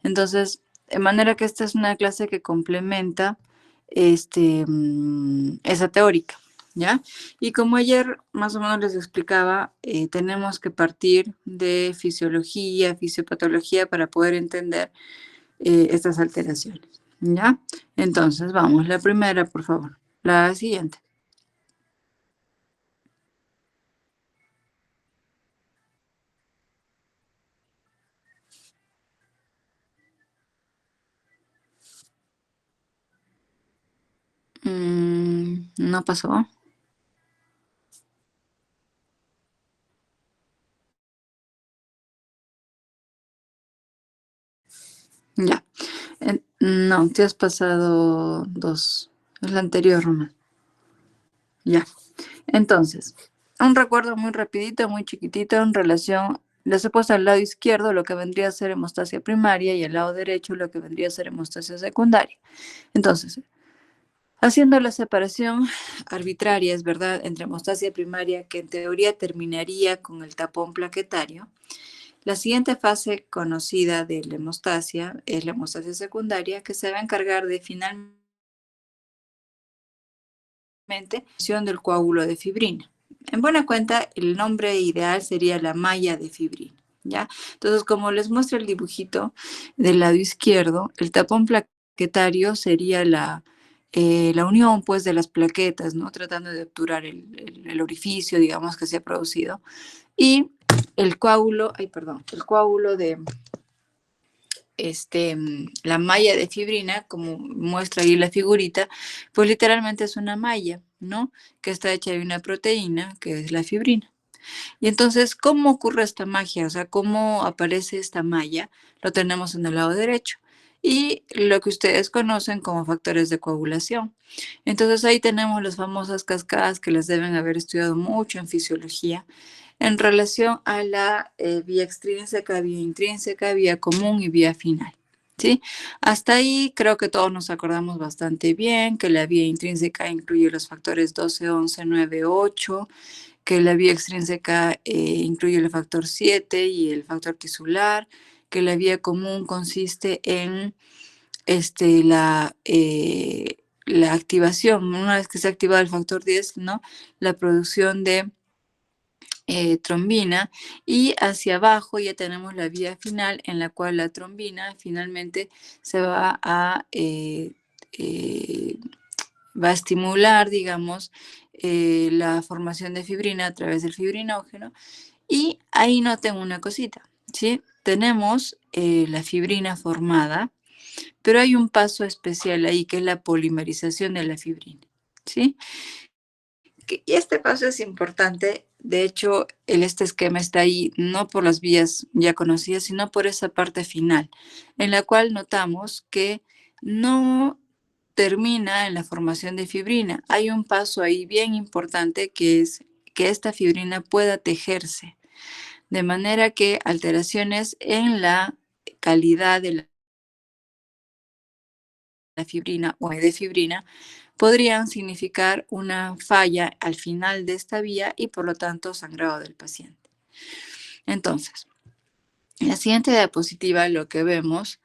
Entonces, de manera que esta es una clase que complementa esa teórica, ¿ya? Y como ayer más o menos les explicaba, tenemos que partir de fisiología, fisiopatología para poder entender estas alteraciones, ¿ya? Entonces, vamos, la primera, por favor. La siguiente. No pasó. Ya. No, te has pasado dos. Es la anterior, Román. Ya. Entonces, un recuerdo muy rapidito, muy chiquitito en relación, les he puesto al lado izquierdo lo que vendría a ser hemostasia primaria y al lado derecho lo que vendría a ser hemostasia secundaria. Entonces, haciendo la separación arbitraria, es verdad, entre hemostasia primaria, que en teoría terminaría con el tapón plaquetario, la siguiente fase conocida de la hemostasia es la hemostasia secundaria, que se va a encargar de finalmente del coágulo de fibrina. En buena cuenta, el nombre ideal sería la malla de fibrina, ¿ya? Entonces, como les muestra el dibujito del lado izquierdo, el tapón plaquetario sería la unión, pues, de las plaquetas, ¿no? Tratando de obturar el orificio, digamos, que se ha producido. Y el coágulo, el coágulo de, la malla de fibrina, como muestra ahí la figurita, pues literalmente es una malla, ¿no? Que está hecha de una proteína, que es la fibrina. Y entonces, ¿cómo ocurre esta magia? O sea, ¿cómo aparece esta malla? Lo tenemos en el lado derecho. Y lo que ustedes conocen como factores de coagulación. Entonces ahí tenemos las famosas cascadas que les deben haber estudiado mucho en fisiología en relación a la vía extrínseca, vía intrínseca, vía común y vía final. ¿Sí? Hasta ahí creo que todos nos acordamos bastante bien que la vía intrínseca incluye los factores 12, 11, 9, 8, que la vía extrínseca incluye el factor 7 y el factor tisular, que la vía común consiste en la activación, una vez que se ha activado el factor 10, ¿no? La producción de trombina, y hacia abajo ya tenemos la vía final en la cual la trombina finalmente se eh, va a estimular, digamos, la formación de fibrina a través del fibrinógeno. Y ahí noten una cosita, ¿sí? Tenemos la fibrina formada, pero hay un paso especial ahí que es la polimerización de la fibrina, ¿sí? Y este paso es importante. De hecho, este esquema está ahí no por las vías ya conocidas, sino por esa parte final, en la cual notamos que no termina en la formación de fibrina. Hay un paso ahí bien importante que es que esta fibrina pueda tejerse, de manera que alteraciones en la calidad de la fibrina o de fibrina podrían significar una falla al final de esta vía y por lo tanto sangrado del paciente. Entonces, en la siguiente diapositiva lo que vemos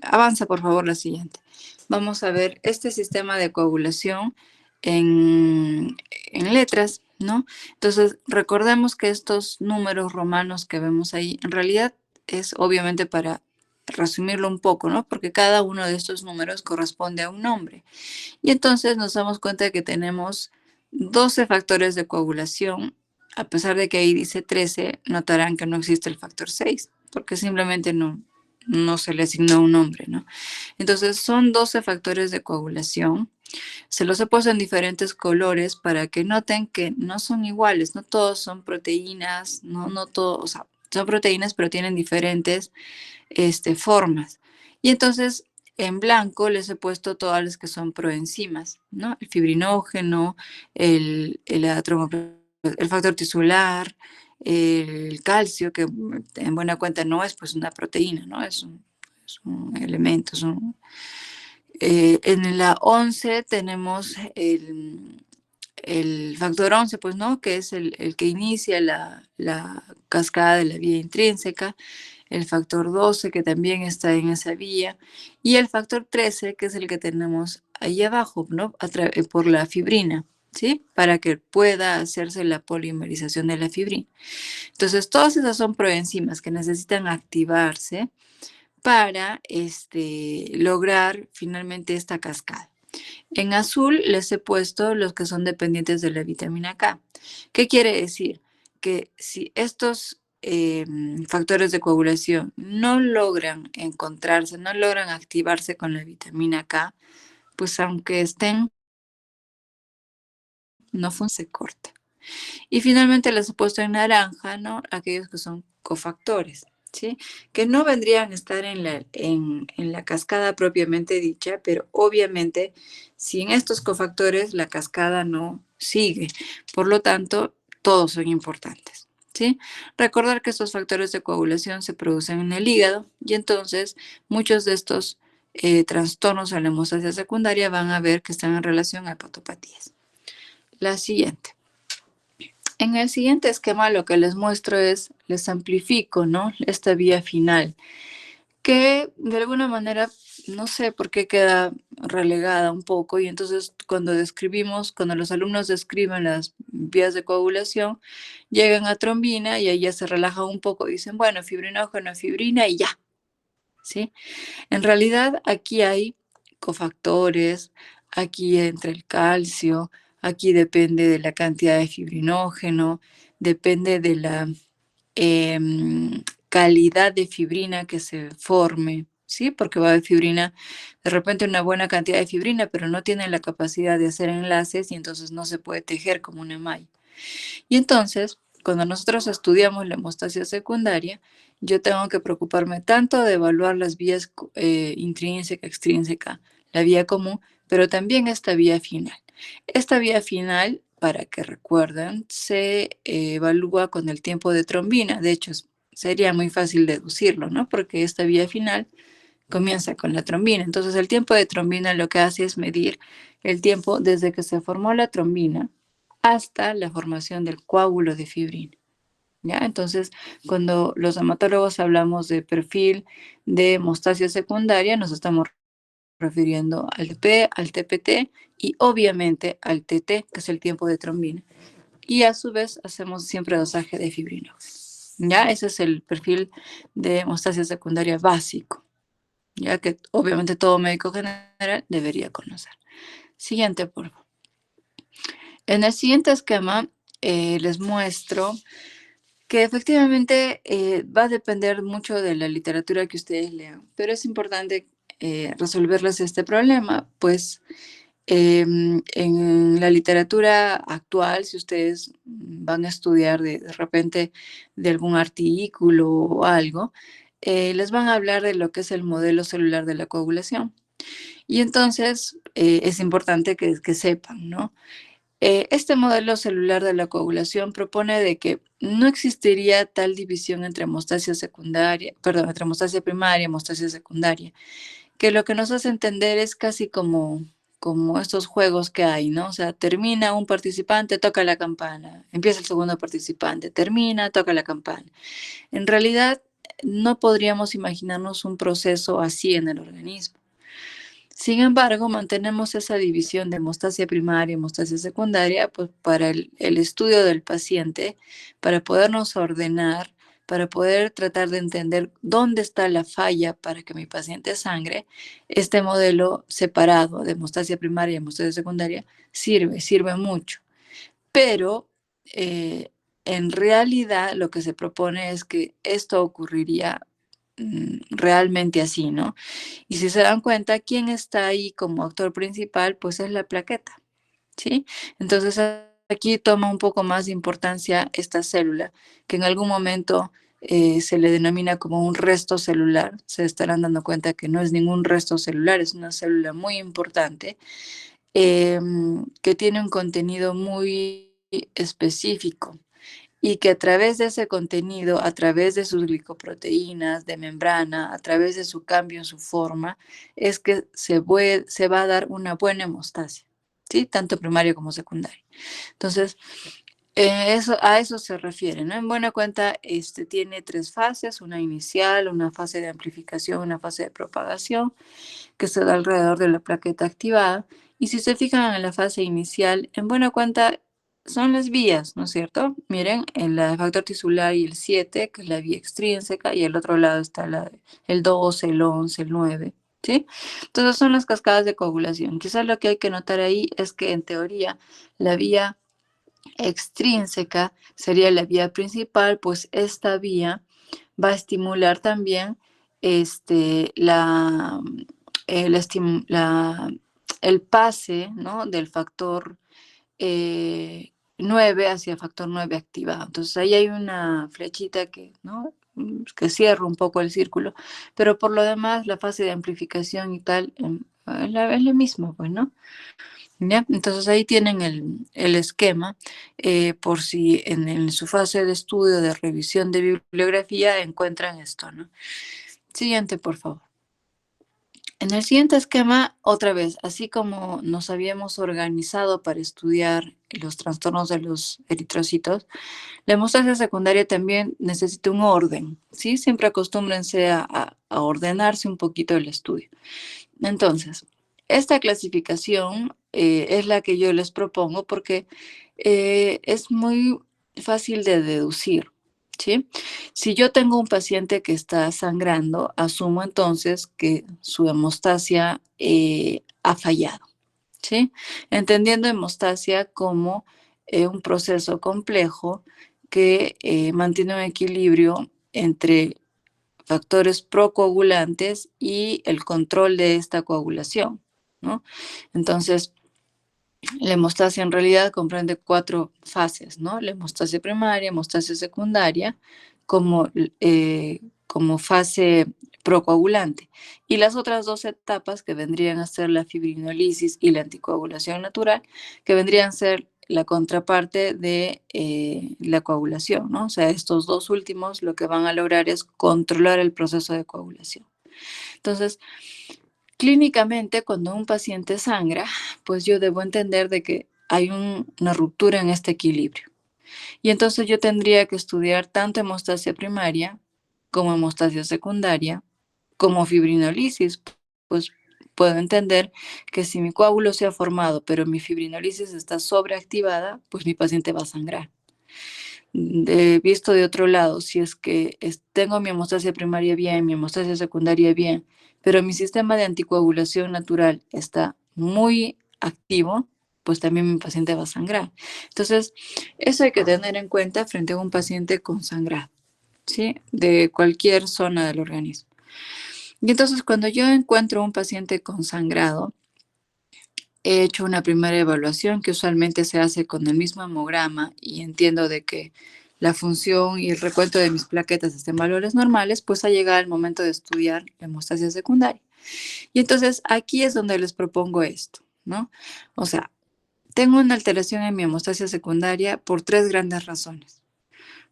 avanza por favor la siguiente. Vamos a ver este sistema de coagulación en letras, ¿no? Entonces, recordemos que estos números romanos que vemos ahí, en realidad es obviamente para resumirlo un poco, ¿no? Porque cada uno de estos números corresponde a un nombre. Y entonces nos damos cuenta de que tenemos 12 factores de coagulación. A pesar de que ahí dice 13, notarán que no existe el factor 6, porque simplemente no se le asignó un nombre, ¿no? Entonces son 12 factores de coagulación. Se los he puesto en diferentes colores para que noten que no son iguales, no todos son proteínas, no todos, o sea, son proteínas pero tienen diferentes formas. Y entonces en blanco les he puesto todas las que son proenzimas, ¿no? El fibrinógeno, el factor tisular, el calcio, que en buena cuenta no es pues una proteína, ¿no? Es un elemento. En la 11 tenemos el factor 11, pues, ¿no? Que es el que inicia la cascada de la vía intrínseca, el factor 12, que también está en esa vía, y el factor 13, que es el que tenemos ahí abajo, ¿no? Por la fibrina, ¿sí? Para que pueda hacerse la polimerización de la fibrina. Entonces, todas esas son proenzimas que necesitan activarse para lograr finalmente esta cascada. En azul les he puesto los que son dependientes de la vitamina K. ¿Qué quiere decir? Que si estos factores de coagulación no logran encontrarse, no logran activarse con la vitamina K, pues aunque estén, no se corta. Y finalmente les he puesto en naranja, ¿no? Aquellos que son cofactores, ¿sí? Que no vendrían a estar en la cascada propiamente dicha, pero obviamente sin estos cofactores la cascada no sigue. Por lo tanto, todos son importantes, ¿sí? Recordar que estos factores de coagulación se producen en el hígado y entonces muchos de estos trastornos a la hemostasia secundaria van a ver que están en relación a hepatopatías. La siguiente. En el siguiente esquema lo que les muestro es, les amplifico, ¿no? Esta vía final, que de alguna manera, no sé por qué queda relegada un poco, y entonces cuando los alumnos describen las vías de coagulación, llegan a trombina y ahí ya se relajan un poco, dicen, bueno, fibrinógeno, fibrina y ya, ¿sí? En realidad aquí hay cofactores, aquí entra el calcio, aquí depende de la cantidad de fibrinógeno, depende de la calidad de fibrina que se forme, ¿sí? Porque va a haber fibrina, de repente una buena cantidad de fibrina, pero no tiene la capacidad de hacer enlaces y entonces no se puede tejer como una malla. Y entonces, cuando nosotros estudiamos la hemostasia secundaria, yo tengo que preocuparme tanto de evaluar las vías intrínseca, extrínseca, la vía común, pero también esta vía final. Esta vía final, para que recuerden, se evalúa con el tiempo de trombina. De hecho, sería muy fácil deducirlo, ¿no? Porque esta vía final comienza con la trombina. Entonces, el tiempo de trombina lo que hace es medir el tiempo desde que se formó la trombina hasta la formación del coágulo de fibrina. ¿Ya? Entonces, cuando los hematólogos hablamos de perfil de hemostasia secundaria, nos estamos refiriendo al TP, al TPT y obviamente al TT, que es el tiempo de trombina. Y a su vez hacemos siempre dosaje de fibrinógeno. ¿Ya? Ese es el perfil de hemostasia secundaria básico, ya que obviamente todo médico general debería conocer. Siguiente, por favor. En el siguiente esquema les muestro que efectivamente va a depender mucho de la literatura que ustedes lean, pero es importante resolverles este problema, pues en la literatura actual, si ustedes van a estudiar de repente de algún artículo o algo, les van a hablar de lo que es el modelo celular de la coagulación. Y entonces es importante que sepan, ¿no? Este modelo celular de la coagulación propone de que no existiría tal división entre hemostasia secundaria, perdón, entre hemostasia primaria y hemostasia secundaria, que lo que nos hace entender es casi como estos juegos que hay, ¿no? O sea, termina un participante, toca la campana, empieza el segundo participante, termina, toca la campana. En realidad, no podríamos imaginarnos un proceso así en el organismo. Sin embargo, mantenemos esa división de hemostasia primaria y hemostasia secundaria pues, para el estudio del paciente, para podernos ordenar, para poder tratar de entender dónde está la falla para que mi paciente sangre. Este modelo separado de hemostasia primaria y hemostasia secundaria sirve mucho. Pero en realidad lo que se propone es que esto ocurriría realmente así, ¿no? Y si se dan cuenta, ¿quién está ahí como actor principal? Pues es la plaqueta, ¿sí? Entonces aquí toma un poco más de importancia esta célula, que en algún momento se le denomina como un resto celular. Se estarán dando cuenta que no es ningún resto celular, es una célula muy importante que tiene un contenido muy específico y que a través de ese contenido, a través de sus glicoproteínas de membrana, a través de su cambio en su forma, es que se va a dar una buena hemostasia. ¿sí? Tanto primaria como secundaria. Entonces, a eso se refiere, ¿no? En buena cuenta, tiene 3 fases, una inicial, una fase de amplificación, una fase de propagación, que se da alrededor de la plaqueta activada. Y si se fijan en la fase inicial, en buena cuenta son las vías, ¿no es cierto? Miren, el factor tisular y el 7, que es la vía extrínseca, y al otro lado está el 12, el 11, el 9, ¿sí? Entonces son las cascadas de coagulación. Quizás lo que hay que notar ahí es que en teoría la vía extrínseca sería la vía principal, pues esta vía va a estimular también la, el pase, ¿no?, del factor 9 hacia el factor 9 activado. Entonces ahí hay una flechita que, ¿no?, que cierra un poco el círculo, pero por lo demás la fase de amplificación y tal es la misma, pues, ¿no? ¿Ya? Entonces ahí tienen el esquema, por si en su fase de estudio, de revisión de bibliografía, encuentran esto, ¿no? Siguiente, por favor. En el siguiente esquema, otra vez, así como nos habíamos organizado para estudiar los trastornos de los eritrocitos, la hemostasia secundaria también necesita un orden, ¿sí? Siempre acostúmbrense a ordenarse un poquito el estudio. Entonces, esta clasificación es la que yo les propongo porque es muy fácil de deducir, ¿sí? Si yo tengo un paciente que está sangrando, asumo entonces que su hemostasia ha fallado, ¿sí? Entendiendo hemostasia como un proceso complejo que mantiene un equilibrio entre factores procoagulantes y el control de esta coagulación, ¿no? Entonces, la hemostasia en realidad comprende 4 fases, ¿no? La hemostasia primaria, hemostasia secundaria, como fase procoagulante. Y las otras 2 etapas que vendrían a ser la fibrinolisis y la anticoagulación natural, que vendrían a ser la contraparte de la coagulación, ¿no? O sea, estos 2 últimos lo que van a lograr es controlar el proceso de coagulación. Entonces, clínicamente, cuando un paciente sangra, pues yo debo entender de que hay una ruptura en este equilibrio. Y entonces yo tendría que estudiar tanto hemostasia primaria como hemostasia secundaria, como fibrinolisis. Pues puedo entender que si mi coágulo se ha formado, pero mi fibrinolisis está sobreactivada, pues mi paciente va a sangrar. Visto de otro lado, si es que tengo mi hemostasia primaria bien, mi hemostasia secundaria bien, pero mi sistema de anticoagulación natural está muy activo, pues también mi paciente va a sangrar. Entonces, eso hay que tener en cuenta frente a un paciente con sangrado, ¿sí? De cualquier zona del organismo. Y entonces, cuando yo encuentro un paciente con sangrado, he hecho una primera evaluación que usualmente se hace con el mismo hemograma y entiendo de que la función y el recuento de mis plaquetas estén en valores normales, pues ha llegado el momento de estudiar la hemostasia secundaria. Y entonces aquí es donde les propongo esto, ¿no? O sea, tengo una alteración en mi hemostasia secundaria por 3 grandes razones.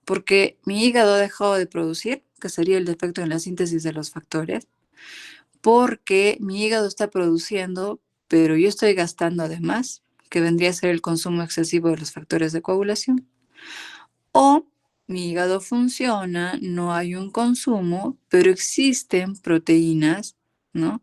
Porque mi hígado ha dejado de producir, que sería el defecto en la síntesis de los factores, porque mi hígado está produciendo, pero yo estoy gastando además, que vendría a ser el consumo excesivo de los factores de coagulación. O mi hígado funciona, no hay un consumo, pero existen proteínas, ¿no?,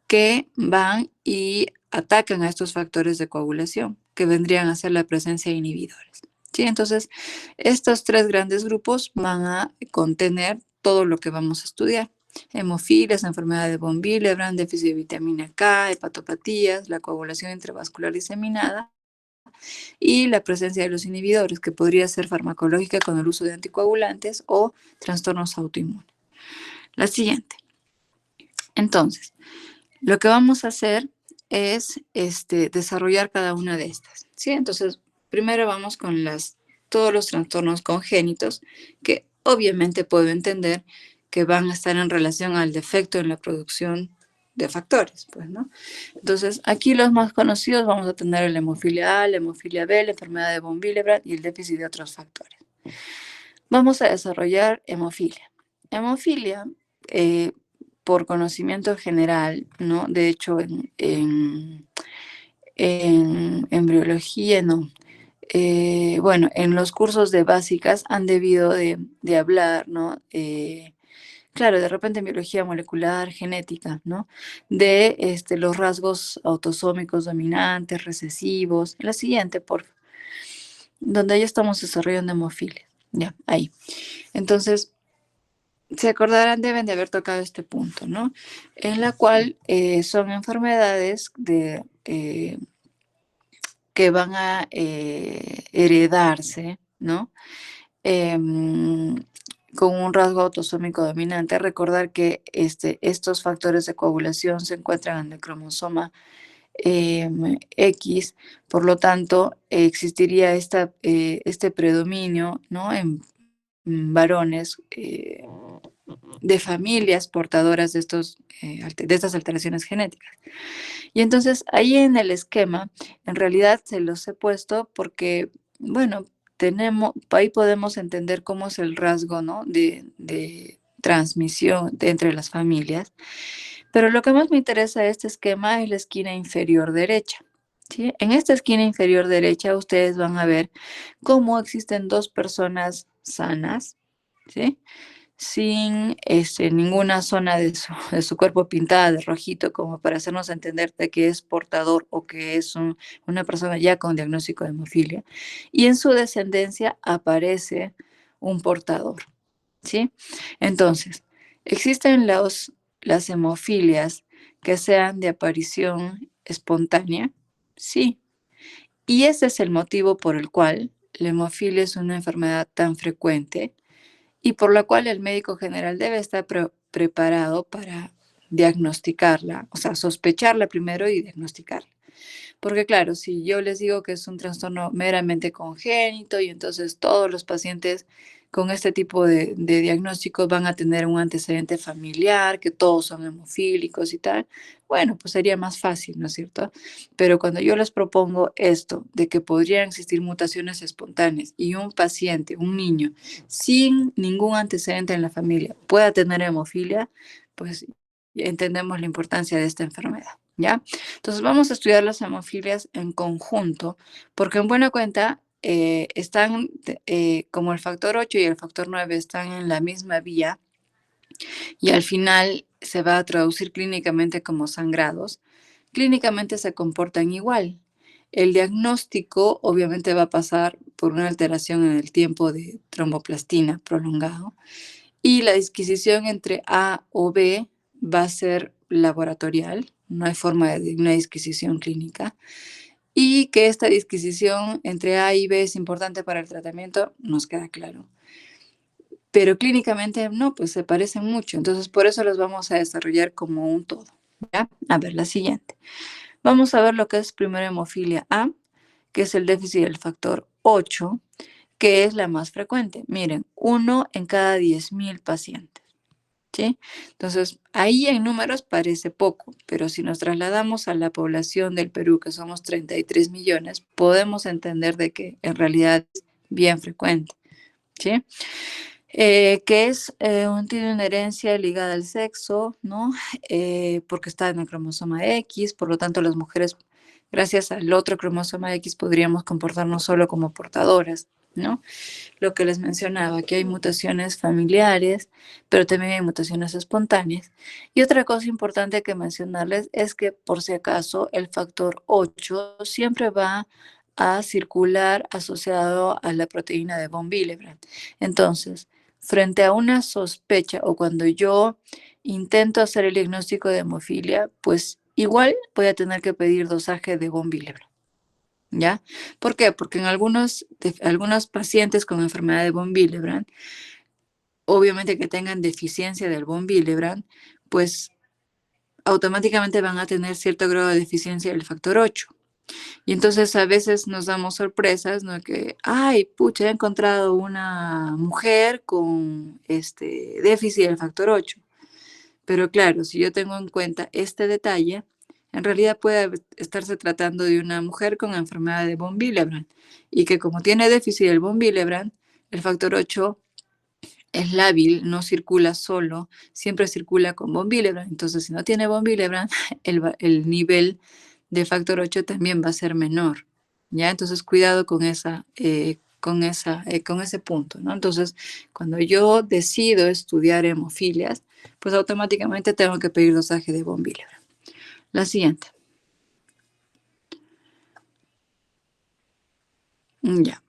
que van y atacan a estos factores de coagulación, que vendrían a ser la presencia de inhibidores. ¿Sí? Entonces, estos 3 grandes grupos van a contener todo lo que vamos a estudiar. Hemofilias, enfermedad de von Willebrand, déficit de vitamina K, hepatopatías, la coagulación intravascular diseminada y la presencia de los inhibidores, que podría ser farmacológica con el uso de anticoagulantes o trastornos autoinmunes. La siguiente. Entonces, lo que vamos a hacer es desarrollar cada una de estas, ¿sí? Entonces, primero vamos con todos los trastornos congénitos, que obviamente puedo entender que van a estar en relación al defecto en la producción de factores, pues, ¿no? Entonces, aquí los más conocidos vamos a tener la hemofilia A, la hemofilia B, la enfermedad de von Willebrand y el déficit de otros factores. Vamos a desarrollar hemofilia. Hemofilia, por conocimiento general, ¿no? De hecho, en embriología, no. Bueno, en los cursos de básicas han debido de hablar, ¿no? Claro, de repente en biología molecular, genética, ¿no? De los rasgos autosómicos dominantes, recesivos. La siguiente, por donde ya estamos desarrollando hemofilia. Ya, ahí. Entonces, se acordarán, deben de haber tocado este punto, ¿no? En la cual son enfermedades que van a heredarse, ¿no? Em, con un rasgo autosómico dominante. Recordar que estos factores de coagulación se encuentran en el cromosoma X, por lo tanto, existiría este predominio, ¿no? En varones de familias portadoras de estas alteraciones genéticas. Y entonces ahí en el esquema, en realidad se los he puesto porque, bueno, ahí podemos entender cómo es el rasgo, ¿no? de transmisión entre las familias. Pero lo que más me interesa de este esquema es la esquina inferior derecha. ¿Sí? En esta esquina inferior derecha ustedes van a ver cómo existen dos personas sanas, ¿sí? Sin ninguna zona de su cuerpo pintada de rojito como para hacernos entender de que es portador o que es una persona ya con diagnóstico de hemofilia. Y en su descendencia aparece un portador, ¿sí? Entonces, existen las hemofilias que sean de aparición espontánea, sí. Y ese es el motivo por el cual la hemofilia es una enfermedad tan frecuente y por la cual el médico general debe estar preparado para diagnosticarla, o sea, sospecharla primero y diagnosticarla. Porque claro, si yo les digo que es un trastorno meramente congénito y entonces todos los pacientes con este tipo de diagnósticos van a tener un antecedente familiar, que todos son hemofílicos y tal, bueno, pues sería más fácil, ¿no es cierto? Pero cuando yo les propongo esto, de que podrían existir mutaciones espontáneas y un paciente, un niño, sin ningún antecedente en la familia pueda tener hemofilia, pues entendemos la importancia de esta enfermedad, ¿ya? Entonces vamos a estudiar las hemofilias en conjunto, porque en buena cuenta están como el factor 8 y el factor 9 están en la misma vía y al final se va a traducir clínicamente como sangrados. Clínicamente se comportan igual. El diagnóstico obviamente va a pasar por una alteración en el tiempo de tromboplastina prolongado y la disquisición entre A o B va a ser laboratorial, no hay forma de una disquisición clínica. Y que esta disquisición entre A y B es importante para el tratamiento, nos queda claro. Pero clínicamente no, pues se parecen mucho. Entonces, por eso los vamos a desarrollar como un todo. ¿Ya? A ver, la siguiente. Vamos a ver lo que es primero hemofilia A, que es el déficit del factor 8, que es la más frecuente. Miren, 1 en cada 10.000 pacientes. ¿Sí? Entonces, ahí en números parece poco, pero si nos trasladamos a la población del Perú, que somos 33 millones, podemos entender de que en realidad es bien frecuente, ¿sí? Que tiene una herencia ligada al sexo, ¿no? Porque está en el cromosoma X, por lo tanto las mujeres, gracias al otro cromosoma X, podríamos comportarnos solo como portadoras, ¿no? Lo que les mencionaba, que hay mutaciones familiares, pero también hay mutaciones espontáneas. Y otra cosa importante que mencionarles es que, por si acaso, el factor 8 siempre va a circular asociado a la proteína de von Willebrand. Entonces, frente a una sospecha o cuando yo intento hacer el diagnóstico de hemofilia, pues igual voy a tener que pedir dosaje de von Willebrand. ¿Ya? ¿Por qué? Porque en algunos pacientes con enfermedad de von Willebrand, obviamente que tengan deficiencia del von Willebrand, pues automáticamente van a tener cierto grado de deficiencia del factor 8. Y entonces a veces nos damos sorpresas, ¿no? Que, ay, pucha, he encontrado una mujer con déficit del factor 8. Pero claro, si yo tengo en cuenta este detalle, en realidad puede estarse tratando de una mujer con enfermedad de von Willebrand y que como tiene déficit del von Willebrand, el factor 8 es lábil, no circula solo, siempre circula con von Willebrand. Entonces, si no tiene von Willebrand, el nivel de factor 8 también va a ser menor, ¿ya? Entonces, cuidado con ese punto, ¿no? Entonces, cuando yo decido estudiar hemofilias, pues automáticamente tengo que pedir dosaje de von Willebrand. La siguiente. Ya.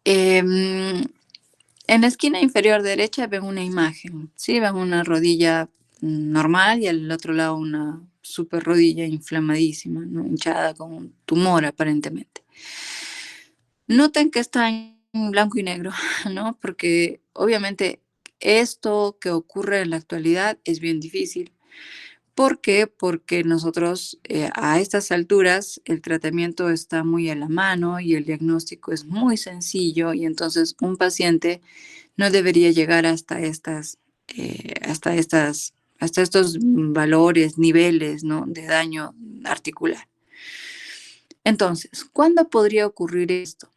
En la esquina inferior derecha ven una imagen, ¿sí? Ven una rodilla normal y al otro lado una super rodilla inflamadísima, ¿no? Hinchada con un tumor aparentemente. Noten que está en blanco y negro, ¿no? Porque obviamente esto que ocurre en la actualidad es bien difícil. ¿Por qué? Porque nosotros a estas alturas el tratamiento está muy a la mano y el diagnóstico es muy sencillo y entonces un paciente no debería llegar hasta estos valores, niveles, ¿no? De daño articular. Entonces, ¿cuándo podría ocurrir esto?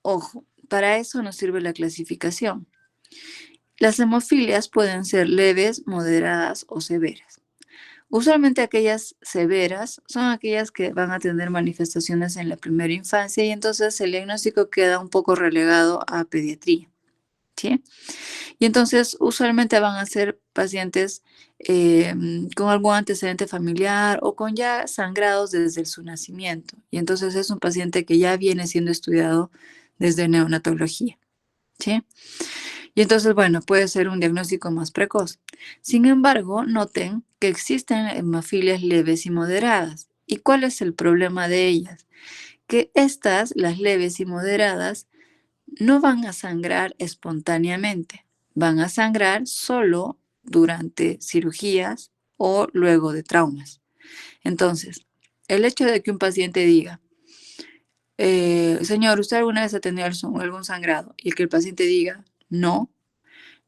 Ojo, para eso nos sirve la clasificación. Las hemofilias pueden ser leves, moderadas o severas. Usualmente aquellas severas son aquellas que van a tener manifestaciones en la primera infancia y entonces el diagnóstico queda un poco relegado a pediatría, ¿sí? Y entonces usualmente van a ser pacientes con algún antecedente familiar o con ya sangrados desde su nacimiento. Y entonces es un paciente que ya viene siendo estudiado desde neonatología, ¿sí? Y entonces, bueno, puede ser un diagnóstico más precoz. Sin embargo, noten que existen hemofilias leves y moderadas. ¿Y cuál es el problema de ellas? Que estas, las leves y moderadas, no van a sangrar espontáneamente. Van a sangrar solo durante cirugías o luego de traumas. Entonces, el hecho de que un paciente diga, señor, ¿usted alguna vez ha tenido algún sangrado? Y que el paciente diga, no,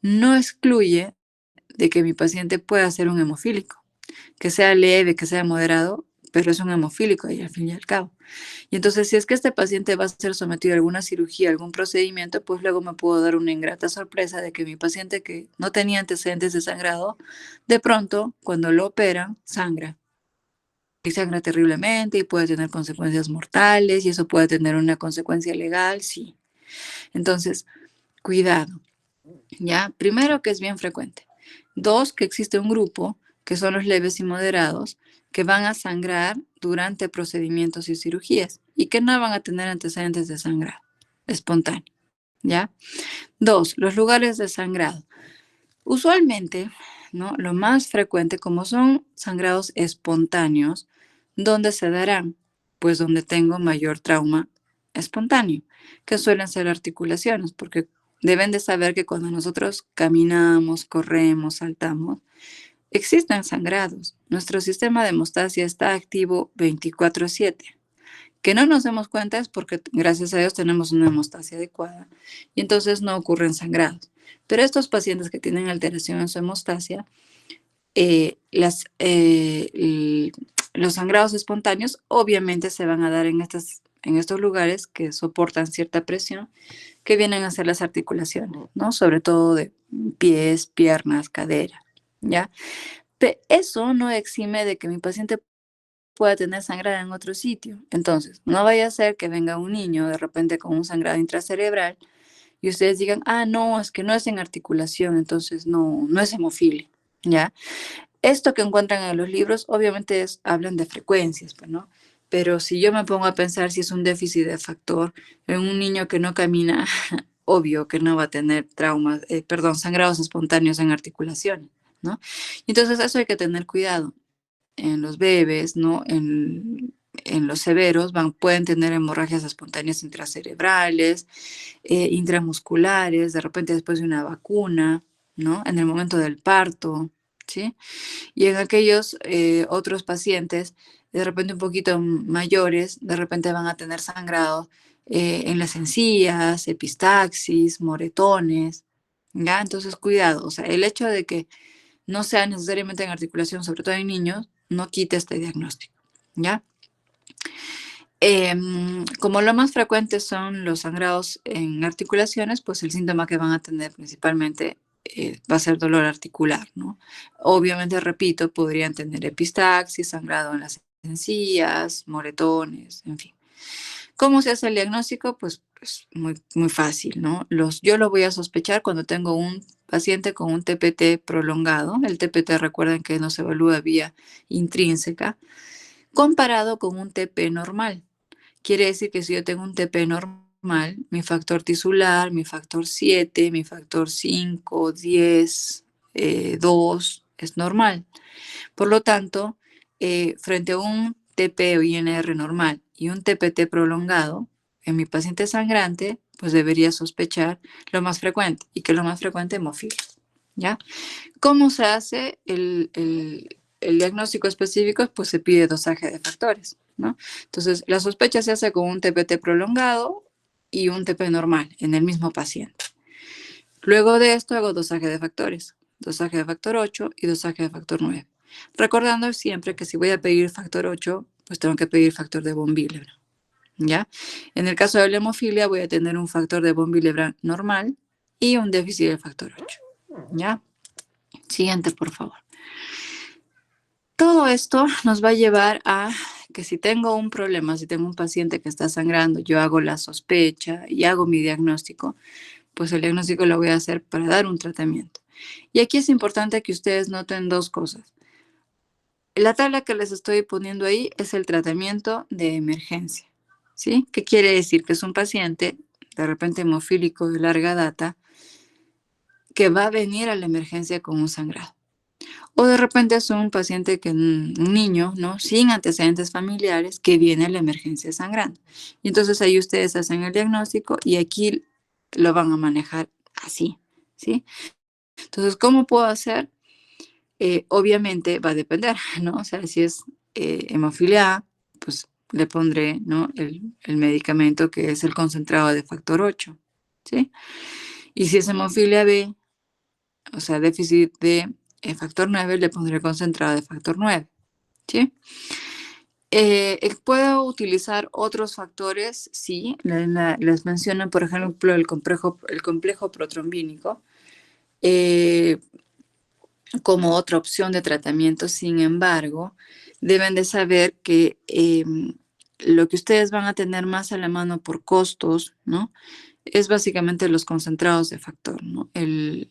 no excluye de que mi paciente pueda ser un hemofílico, que sea leve, que sea moderado, pero es un hemofílico y al fin y al cabo. Y entonces, si es que este paciente va a ser sometido a alguna cirugía, algún procedimiento, pues luego me puedo dar una ingrata sorpresa de que mi paciente que no tenía antecedentes de sangrado, de pronto, cuando lo operan, sangra. Y sangra terriblemente y puede tener consecuencias mortales y eso puede tener una consecuencia legal, sí. Entonces, cuidado, ¿ya? Primero, que es bien frecuente. Dos, que existe un grupo, que son los leves y moderados, que van a sangrar durante procedimientos y cirugías y que no van a tener antecedentes de sangrado espontáneo, ¿ya? Dos, los lugares de sangrado. Usualmente, ¿no? Lo más frecuente, como son sangrados espontáneos, ¿dónde se darán? Pues donde tengo mayor trauma espontáneo, que suelen ser articulaciones, porque deben de saber que cuando nosotros caminamos, corremos, saltamos, existen sangrados. Nuestro sistema de hemostasia está activo 24/7. Que no nos demos cuenta es porque gracias a Dios tenemos una hemostasia adecuada y entonces no ocurren sangrados. Pero estos pacientes que tienen alteración en su hemostasia, eh, las, eh, los sangrados espontáneos obviamente se van a dar en estos lugares que soportan cierta presión, que vienen a ser las articulaciones, ¿no? Sobre todo de pies, piernas, cadera, ¿ya? Pero eso no exime de que mi paciente pueda tener sangrado en otro sitio. Entonces, no vaya a ser que venga un niño de repente con un sangrado intracerebral y ustedes digan, ah, no, es que no es en articulación, entonces no es hemofilia, ¿ya? Esto que encuentran en los libros, obviamente hablan de frecuencias, pues, ¿no? Pero si yo me pongo a pensar si es un déficit de factor en un niño que no camina, obvio que no va a tener traumas, sangrados espontáneos en articulaciones, ¿no? Entonces eso hay que tener cuidado en los bebés, ¿no? En los severos pueden tener hemorragias espontáneas intracerebrales, intramusculares, de repente después de una vacuna, ¿no? En el momento del parto, ¿sí? Y en aquellos otros pacientes, de repente un poquito mayores, de repente van a tener sangrado en las encías, epistaxis, moretones, ¿ya? Entonces, cuidado, o sea, el hecho de que no sea necesariamente en articulación, sobre todo en niños, no quita este diagnóstico, ¿ya? Como lo más frecuente son los sangrados en articulaciones, pues el síntoma que van a tener principalmente va a ser dolor articular, ¿no? Obviamente, repito, podrían tener epistaxis, sangrado en las encías, moretones, en fin. ¿Cómo se hace el diagnóstico? Pues muy, muy fácil, ¿no? Yo lo voy a sospechar cuando tengo un paciente con un TPT prolongado. El TPT, recuerden que no se evalúa vía intrínseca, comparado con un TP normal. Quiere decir que si yo tengo un TP normal, mi factor tisular, mi factor 7, mi factor 5, 10, 2 es normal. Por lo tanto, frente a un TP o INR normal y un TPT prolongado, en mi paciente sangrante, pues debería sospechar lo más frecuente, y que lo más frecuente es hemofilia, ¿ya? ¿Cómo se hace el diagnóstico específico? Pues se pide dosaje de factores, ¿no? Entonces, la sospecha se hace con un TPT prolongado y un TP normal en el mismo paciente. Luego de esto hago dosaje de factores, dosaje de factor 8 y dosaje de factor 9. Recordando siempre que si voy a pedir factor 8, pues tengo que pedir factor de von Willebrand, ¿ya? En el caso de la hemofilia voy a tener un factor de von Willebrand normal y un déficit del factor 8, ¿ya? Siguiente, por favor. Todo esto nos va a llevar a que si tengo un problema, si tengo un paciente que está sangrando, yo hago la sospecha y hago mi diagnóstico, pues el diagnóstico lo voy a hacer para dar un tratamiento. Y aquí es importante que ustedes noten dos cosas. La tabla que les estoy poniendo ahí es el tratamiento de emergencia, ¿sí? ¿Qué quiere decir? Que es un paciente, de repente hemofílico de larga data, que va a venir a la emergencia con un sangrado. O de repente es un paciente, un niño, ¿no? Sin antecedentes familiares, que viene a la emergencia sangrando. Y entonces ahí ustedes hacen el diagnóstico y aquí lo van a manejar así, ¿sí? Entonces, ¿cómo puedo hacer? Obviamente va a depender, ¿no? O sea, si es hemofilia A, pues le pondré, ¿no? El medicamento que es el concentrado de factor 8, ¿sí? Y si es hemofilia B, o sea, déficit de factor 9, le pondré concentrado de factor 9, ¿sí? ¿Puedo utilizar otros factores? Sí, les menciono, por ejemplo, el complejo protrombínico como otra opción de tratamiento. Sin embargo, deben de saber que lo que ustedes van a tener más a la mano por costos, ¿no? Es básicamente los concentrados de factor, ¿no? El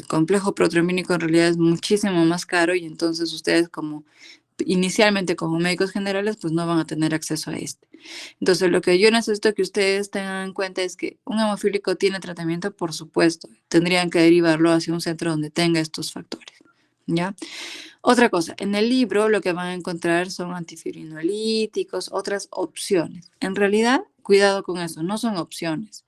complejo protrombínico en realidad es muchísimo más caro y entonces ustedes inicialmente como médicos generales pues no van a tener acceso a este. Entonces lo que yo necesito que ustedes tengan en cuenta es que un hemofílico tiene tratamiento, por supuesto, tendrían que derivarlo hacia un centro donde tenga estos factores, ¿ya? Otra cosa, en el libro lo que van a encontrar son antifibrinolíticos, otras opciones. En realidad, cuidado con eso, no son opciones.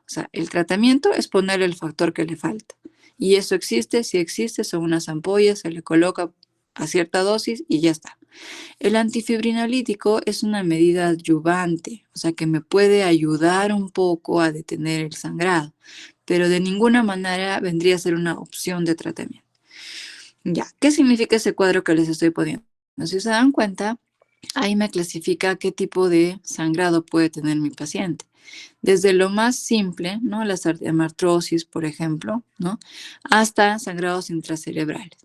O sea, el tratamiento es poner el factor que le falta. Y eso existe, si existe, son unas ampollas, se le coloca a cierta dosis y ya está. El antifibrinolítico es una medida adyuvante, o sea que me puede ayudar un poco a detener el sangrado, pero de ninguna manera vendría a ser una opción de tratamiento. Ya, ¿qué significa ese cuadro que les estoy poniendo? Si se dan cuenta, ahí me clasifica qué tipo de sangrado puede tener mi paciente. Desde lo más simple, ¿no? La artrosis, por ejemplo, ¿no? Hasta sangrados intracerebrales.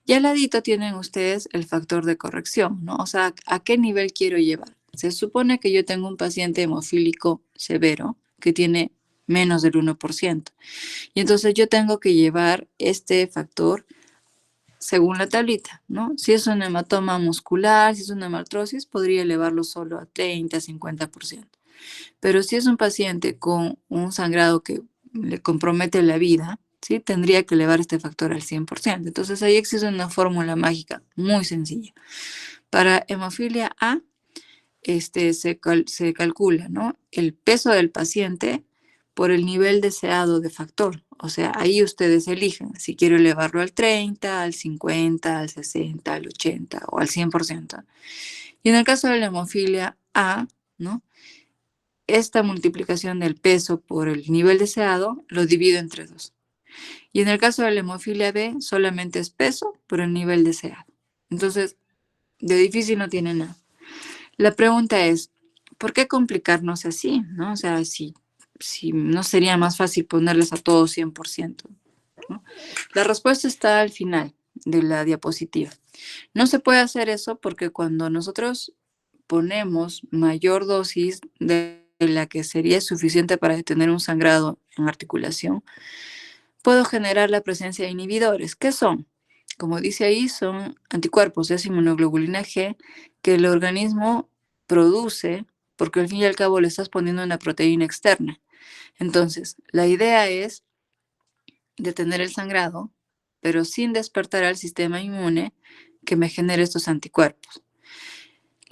Y al ladito tienen ustedes el factor de corrección, ¿no? O sea, ¿a qué nivel quiero llevar? Se supone que yo tengo un paciente hemofílico severo que tiene menos del 1%. Y entonces yo tengo que llevar este factor según la tablita, ¿no? Si es un hematoma muscular, si es una hemartrosis, podría elevarlo solo a 30, 50%. Pero si es un paciente con un sangrado que le compromete la vida, ¿sí? Tendría que elevar este factor al 100%. Entonces ahí existe una fórmula mágica muy sencilla. Para hemofilia A, se calcula, ¿no? El peso del paciente por el nivel deseado de factor. O sea, ahí ustedes eligen si quiero elevarlo al 30, al 50, al 60, al 80 o al 100%. Y en el caso de la hemofilia A, ¿no? Esta multiplicación del peso por el nivel deseado lo divido entre 2. Y en el caso de la hemofilia B, solamente es peso por el nivel deseado. Entonces, de difícil no tiene nada. La pregunta es, ¿por qué complicarnos así? ¿No? O sea, si no sería más fácil ponerles a todos 100%, ¿no? La respuesta está al final de la diapositiva. No se puede hacer eso porque cuando nosotros ponemos mayor dosis de la que sería suficiente para detener un sangrado en articulación, puedo generar la presencia de inhibidores. ¿Qué son? Como dice ahí, son anticuerpos, es inmunoglobulina G, que el organismo produce porque al fin y al cabo le estás poniendo una proteína externa. Entonces, la idea es detener el sangrado, pero sin despertar al sistema inmune que me genere estos anticuerpos.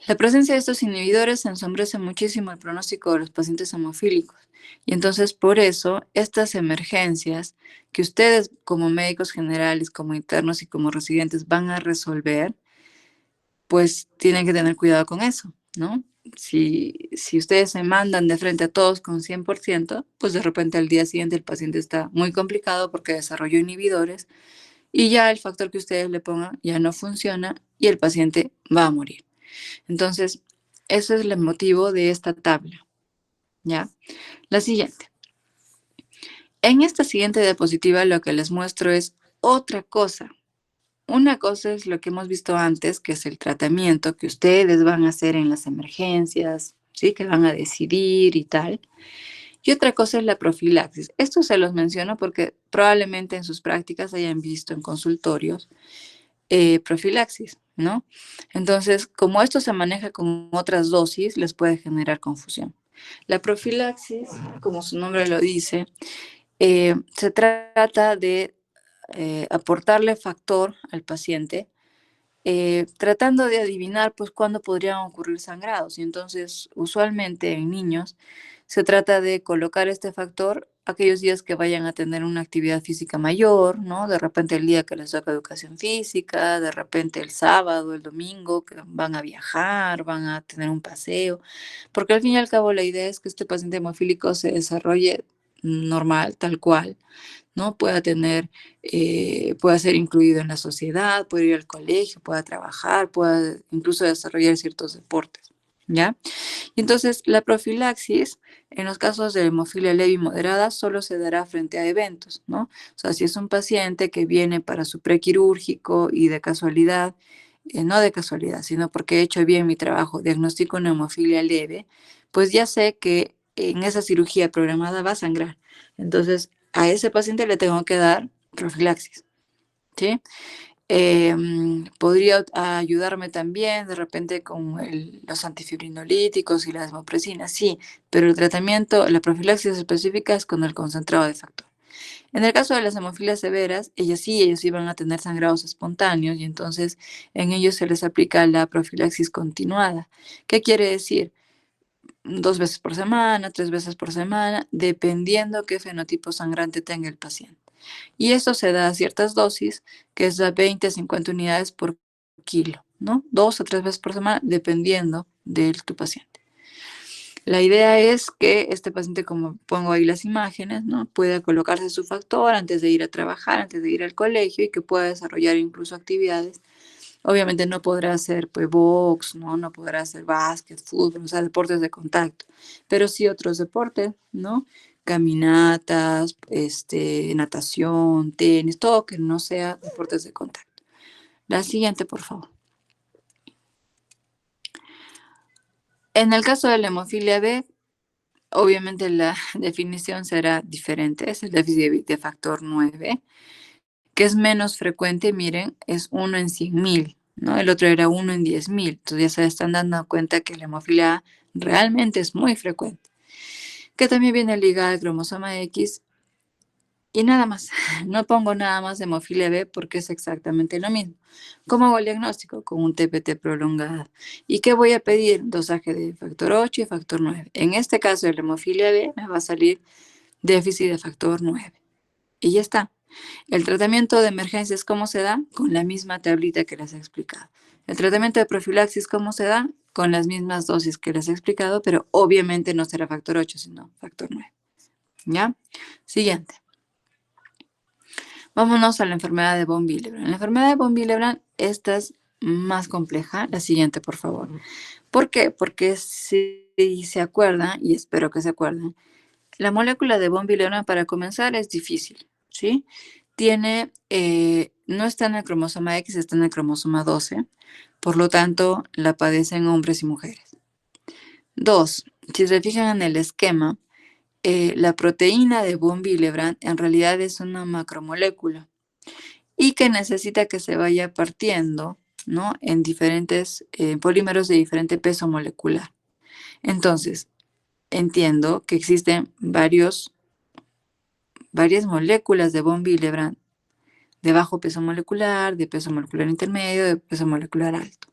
La presencia de estos inhibidores ensombrece muchísimo el pronóstico de los pacientes hemofílicos. Y entonces, por eso, estas emergencias que ustedes como médicos generales, como internos y como residentes van a resolver, pues tienen que tener cuidado con eso, ¿no? Si ustedes se mandan de frente a todos con 100%, pues de repente al día siguiente el paciente está muy complicado porque desarrolló inhibidores y ya el factor que ustedes le pongan ya no funciona y el paciente va a morir. Entonces, ese es el motivo de esta tabla, ¿ya? La siguiente. En esta siguiente diapositiva lo que les muestro es otra cosa. Una cosa es lo que hemos visto antes, que es el tratamiento que ustedes van a hacer en las emergencias, ¿sí? Que van a decidir y tal. Y otra cosa es la profilaxis. Esto se los menciono porque probablemente en sus prácticas hayan visto en consultorios profilaxis, ¿no? Entonces, como esto se maneja con otras dosis, les puede generar confusión. La profilaxis, como su nombre lo dice, se trata de aportarle factor al paciente, tratando de adivinar pues cuándo podrían ocurrir sangrados. Y entonces, usualmente en niños, se trata de colocar este factor aquellos días que vayan a tener una actividad física mayor, ¿no? De repente el día que les toca educación física, de repente el sábado, el domingo, que van a viajar, van a tener un paseo, porque al fin y al cabo la idea es que este paciente hemofílico se desarrolle normal, tal cual, ¿no? Pueda ser incluido en la sociedad, pueda ir al colegio, pueda trabajar, pueda incluso desarrollar ciertos deportes, ¿ya? Y entonces, la profilaxis, en los casos de hemofilia leve y moderada, solo se dará frente a eventos, ¿no? O sea, si es un paciente que viene para su prequirúrgico y de casualidad, no de casualidad, sino porque he hecho bien mi trabajo, diagnostico una hemofilia leve, pues ya sé que en esa cirugía programada va a sangrar. Entonces, a ese paciente le tengo que dar profilaxis, ¿sí? Podría ayudarme también de repente con los antifibrinolíticos y la desmopresina, sí, pero el tratamiento, la profilaxis específica es con el concentrado de factor. En el caso de las hemofilias severas, ellos sí van a tener sangrados espontáneos y entonces en ellos se les aplica la profilaxis continuada. ¿Qué quiere decir? 2 veces por semana, 3 veces por semana, dependiendo qué fenotipo sangrante tenga el paciente. Y esto se da a ciertas dosis, que es a 20 a 50 unidades por kilo, ¿no? 2 o 3 veces por semana, dependiendo de tu paciente. La idea es que este paciente, como pongo ahí las imágenes, ¿no? Pueda colocarse su factor antes de ir a trabajar, antes de ir al colegio y que pueda desarrollar incluso actividades. Obviamente no podrá hacer pues, box, ¿no? No podrá hacer básquet, fútbol, o sea, deportes de contacto, pero sí otros deportes, ¿no? Caminatas, natación, tenis, todo que no sea deportes de contacto. La siguiente, por favor. En el caso de la hemofilia B, obviamente la definición será diferente, es el déficit de factor 9, que es menos frecuente, miren, es 1 en 100.000, ¿no? El otro era 1 en 10.000, entonces ya se están dando cuenta que la hemofilia A realmente es muy frecuente, que también viene ligada al cromosoma X y nada más, no pongo nada más de hemofilia B porque es exactamente lo mismo. ¿Cómo hago el diagnóstico? Con un TPT prolongado. ¿Y qué voy a pedir? Dosaje de factor 8 y factor 9. En este caso de la hemofilia B me va a salir déficit de factor 9. Y ya está. El tratamiento de emergencias, ¿cómo se da? Con la misma tablita que les he explicado. El tratamiento de profilaxis, ¿cómo se da? Con las mismas dosis que les he explicado, pero obviamente no será factor 8, sino factor 9. ¿Ya? Siguiente. Vámonos a la enfermedad de von Willebrand. La enfermedad de von Willebrand, esta es más compleja. La siguiente, por favor. ¿Por qué? Porque si se acuerdan, y espero que se acuerden, la molécula de von Willebrand para comenzar es difícil, ¿sí? No está en el cromosoma X, está en el cromosoma 12, Por lo tanto, la padecen hombres y mujeres. 2. Si se fijan en el esquema, la proteína de von Willebrand en realidad es una macromolécula y que necesita que se vaya partiendo, ¿no?, en diferentes polímeros de diferente peso molecular. Entonces, entiendo que existen varias moléculas de von Willebrand de bajo peso molecular, de peso molecular intermedio, de peso molecular alto.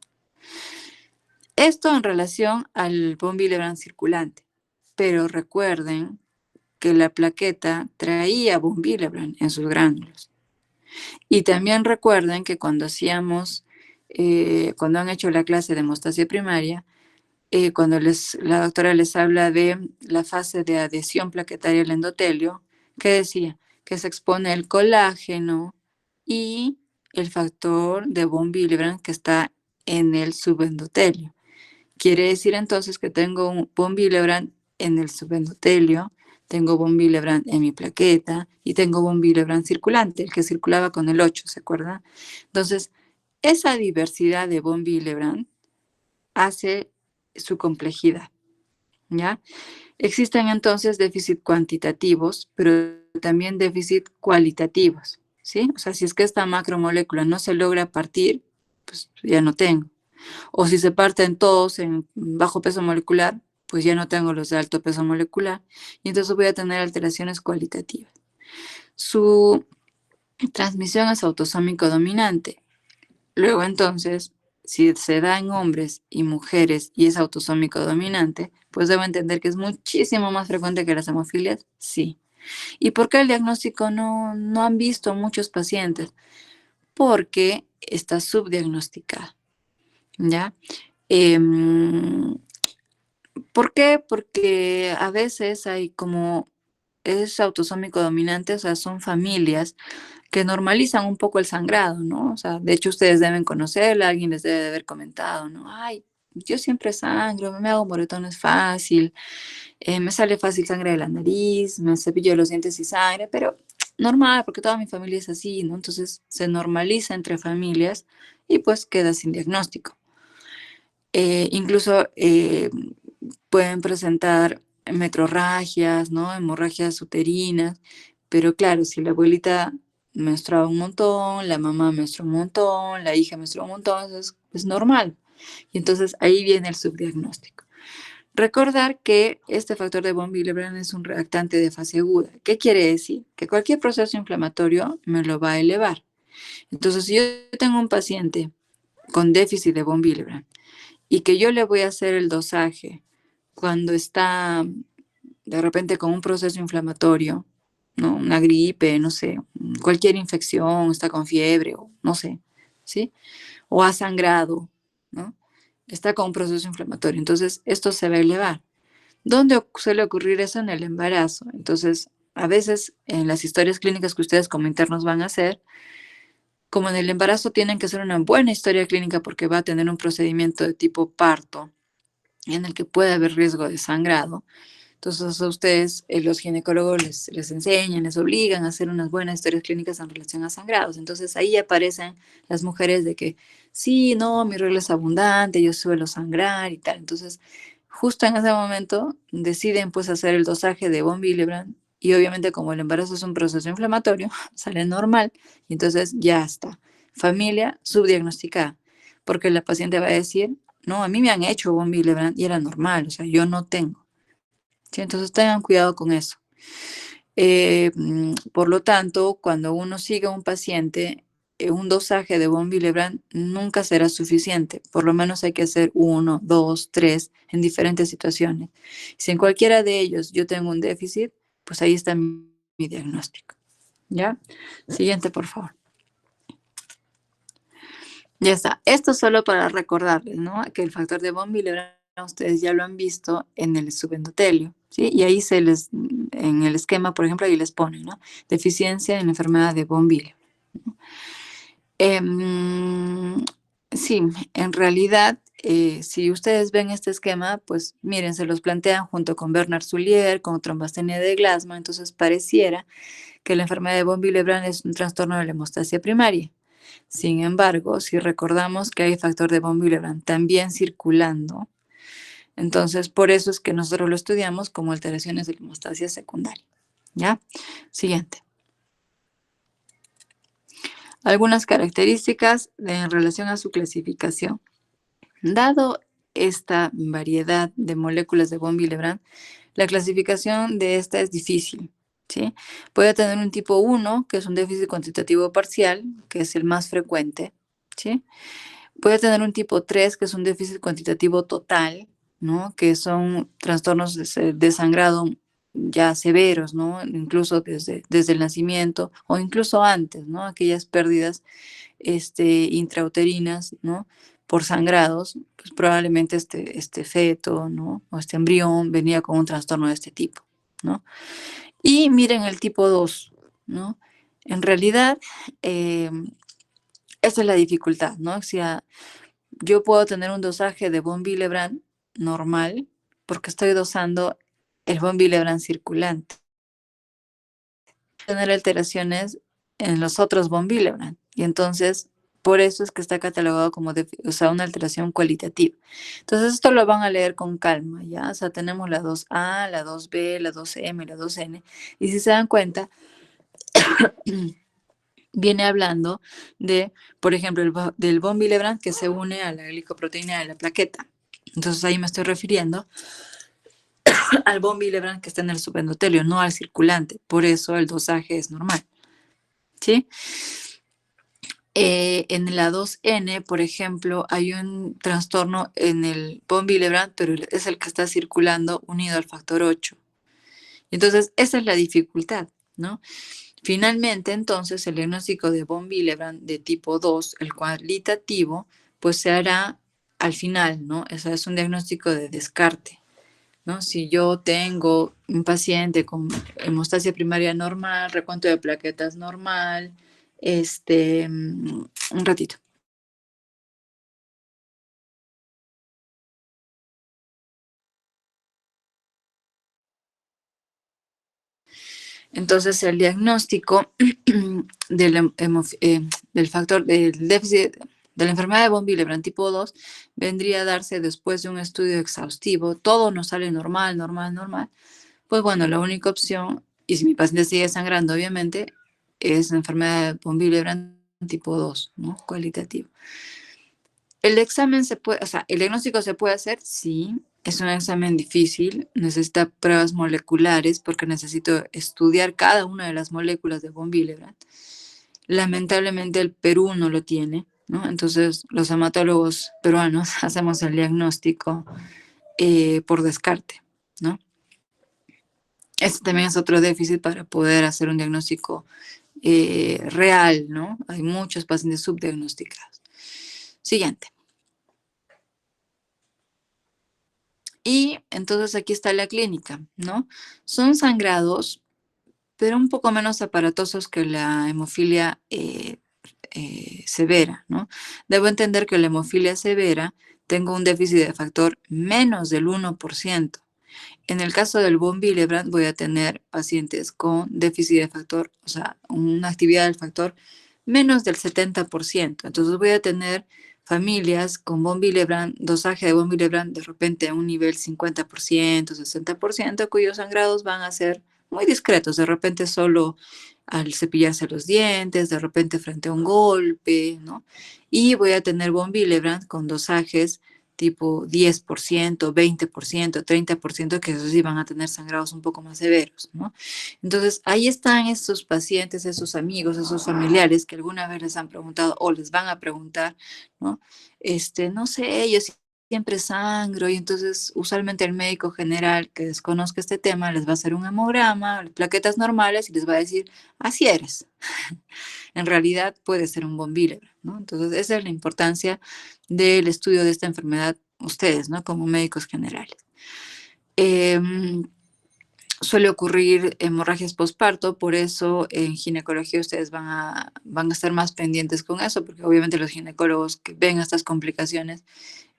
Esto en relación al von Willebrand circulante, pero recuerden que la plaqueta traía von Willebrand en sus gránulos. Y también recuerden que cuando cuando han hecho la clase de hemostasia primaria, cuando la doctora les habla de la fase de adhesión plaquetaria al endotelio, ¿qué decía? Que se expone el colágeno y el factor de von Willebrand que está en el subendotelio. Quiere decir entonces que tengo un von Willebrand en el subendotelio, tengo von Willebrand en mi plaqueta y tengo von Willebrand circulante, el que circulaba con el 8, ¿se acuerdan? Entonces, esa diversidad de von Willebrand hace su complejidad, ¿ya? Existen entonces déficit cuantitativos, pero también déficit cualitativos, ¿sí? O sea, si es que esta macromolécula no se logra partir, pues ya no tengo. O si se parten todos en bajo peso molecular, pues ya no tengo los de alto peso molecular, y entonces voy a tener alteraciones cualitativas. Su transmisión es autosómico dominante. Luego entonces, si se da en hombres y mujeres y es autosómico dominante, pues debo entender que es muchísimo más frecuente que las hemofilias, sí. ¿Y por qué el diagnóstico no han visto muchos pacientes? Porque está subdiagnosticada, ¿ya? ¿Por qué? Porque a veces hay como es autosómico dominante, o sea, son familias que normalizan un poco el sangrado, ¿no? O sea, de hecho ustedes deben conocerla, alguien les debe de haber comentado, ¿no? Ay, yo siempre sangro, me hago moretones fácil, me sale fácil sangre de la nariz, me cepillo los dientes y sangre, pero normal, porque toda mi familia es así, ¿no? Entonces se normaliza entre familias y pues queda sin diagnóstico. Incluso pueden presentar metrorragias, ¿no? Hemorragias uterinas, pero claro, si la abuelita menstruaba un montón, la mamá menstruó un montón, la hija menstruó un montón, entonces es normal. Y entonces ahí viene el subdiagnóstico. Recordar que este factor de von Willebrand es un reactante de fase aguda. ¿Qué quiere decir? Que cualquier proceso inflamatorio me lo va a elevar. Entonces, si yo tengo un paciente con déficit de von Willebrand y que yo le voy a hacer el dosaje cuando está de repente con un proceso inflamatorio, ¿no? Una gripe, no sé, cualquier infección, está con fiebre o no sé, ¿sí? O ha sangrado, ¿no? Está con un proceso inflamatorio. Entonces, esto se va a elevar. ¿Dónde suele ocurrir eso? En el embarazo. Entonces, a veces en las historias clínicas que ustedes como internos van a hacer, como en el embarazo tienen que hacer una buena historia clínica porque va a tener un procedimiento de tipo parto en el que puede haber riesgo de sangrado. Entonces a ustedes, los ginecólogos les enseñan, les obligan a hacer unas buenas historias clínicas en relación a sangrados. Entonces ahí aparecen las mujeres de que, sí, no, mi regla es abundante, yo suelo sangrar y tal. Entonces, justo en ese momento deciden pues hacer el dosaje de von Willebrand y obviamente como el embarazo es un proceso inflamatorio, sale normal y entonces ya está. Familia subdiagnosticada, porque la paciente va a decir, no, a mí me han hecho von Willebrand y era normal, o sea, yo no tengo. ¿Sí? Entonces tengan cuidado con eso. Por lo tanto, cuando uno sigue a un paciente, un dosaje de von Willebrand nunca será suficiente. Por lo menos hay que hacer 1, 2, 3 en diferentes situaciones. Si en cualquiera de ellos yo tengo un déficit, pues ahí está mi diagnóstico. ¿Ya? Siguiente, por favor. Ya está. Esto solo para recordarles, ¿no? Que el factor de von Willebrand ustedes ya lo han visto en el subendotelio, ¿sí? Y ahí en el esquema, por ejemplo, ahí les ponen, ¿no? Deficiencia en la enfermedad de von Willebrand. Sí, en realidad, si ustedes ven este esquema, pues miren, se los plantean junto con Bernard Soulier, con trombastenia de Glasman, entonces pareciera que la enfermedad de von Willebrand es un trastorno de la hemostasia primaria. Sin embargo, si recordamos que hay factor de von Willebrand también circulando, entonces por eso es que nosotros lo estudiamos como alteraciones de la hemostasia secundaria. ¿Ya? Siguiente. Algunas características en relación a su clasificación. Dado esta variedad de moléculas de von Willebrand, la clasificación de esta es difícil, ¿sí? Puede tener un tipo 1, que es un déficit cuantitativo parcial, que es el más frecuente, ¿sí? Puede tener un tipo 3, que es un déficit cuantitativo total, ¿no? Que son trastornos de sangrado ya severos, ¿no? Incluso desde el nacimiento o incluso antes, ¿no? Aquellas pérdidas intrauterinas, ¿no? Por sangrados, pues probablemente este feto, ¿no? O este embrión venía con un trastorno de este tipo, ¿no? Y miren el tipo 2, ¿no? En realidad, esa es la dificultad, ¿no? O sea, yo puedo tener un dosaje de von Willebrand normal porque estoy dosando el von Willebrand circulante. Tener alteraciones en los otros von Willebrand. Y entonces, por eso es que está catalogado como una alteración cualitativa. Entonces, esto lo van a leer con calma, ¿ya? O sea, tenemos la 2A, la 2B, la 2M, la 2N. Y si se dan cuenta, viene hablando de, por ejemplo, del von Willebrand que se une a la glicoproteína de la plaqueta. Entonces, ahí me estoy refiriendo al von Willebrand que está en el subendotelio, no al circulante. Por eso el dosaje es normal, ¿sí? En la 2N, por ejemplo, hay un trastorno en el von Willebrand, pero es el que está circulando unido al factor 8. Entonces, esa es la dificultad, ¿no? Finalmente, entonces, el diagnóstico de von Willebrand de tipo 2, el cualitativo, pues se hará al final, ¿no? Eso es un diagnóstico de descarte, ¿no? Si yo tengo un paciente con hemostasia primaria normal, recuento de plaquetas normal, un ratito. Entonces, el diagnóstico del factor del déficit de la enfermedad de von Willebrand tipo 2 vendría a darse después de un estudio exhaustivo. Todo nos sale normal, normal, normal. Pues bueno, la única opción, y si mi paciente sigue sangrando, obviamente, es la enfermedad de von Willebrand tipo 2, ¿no? Cualitativo. El examen se puede, o sea, el diagnóstico se puede hacer, sí. Es un examen difícil, necesita pruebas moleculares porque necesito estudiar cada una de las moléculas de von Willebrand. Lamentablemente el Perú no lo tiene, ¿no? Entonces los hematólogos peruanos hacemos el diagnóstico por descarte, ¿no? Este también es otro déficit para poder hacer un diagnóstico real, ¿no? Hay muchos pacientes subdiagnosticados. Siguiente. Y entonces aquí está la clínica, ¿no? Son sangrados, pero un poco menos aparatosos que la hemofilia severa, ¿no? Debo entender que la hemofilia severa tengo un déficit de factor menos del 1%. En el caso del von Willebrand voy a tener pacientes con déficit de factor, o sea, una actividad del factor menos del 70%. Entonces voy a tener familias con von Willebrand, dosaje de von Willebrand de repente a un nivel 50%, 60%, cuyos sangrados van a ser muy discretos, de repente solo al cepillarse los dientes, de repente frente a un golpe, ¿no? Y voy a tener von Willebrand con dosajes tipo 10%, 20%, 30%, que esos sí van a tener sangrados un poco más severos, ¿no? Entonces, ahí están esos pacientes, esos amigos, esos familiares que alguna vez les han preguntado o les van a preguntar, ¿no? No sé, yo siempre sangro y entonces usualmente el médico general que desconozca este tema les va a hacer un hemograma, plaquetas normales y les va a decir, así eres. En realidad puede ser un von Willebrand, ¿no? Entonces, esa es la importancia del estudio de esta enfermedad, ustedes, ¿no? Como médicos generales. Suele ocurrir hemorragias postparto, por eso en ginecología ustedes van a estar más pendientes con eso, porque obviamente los ginecólogos que ven estas complicaciones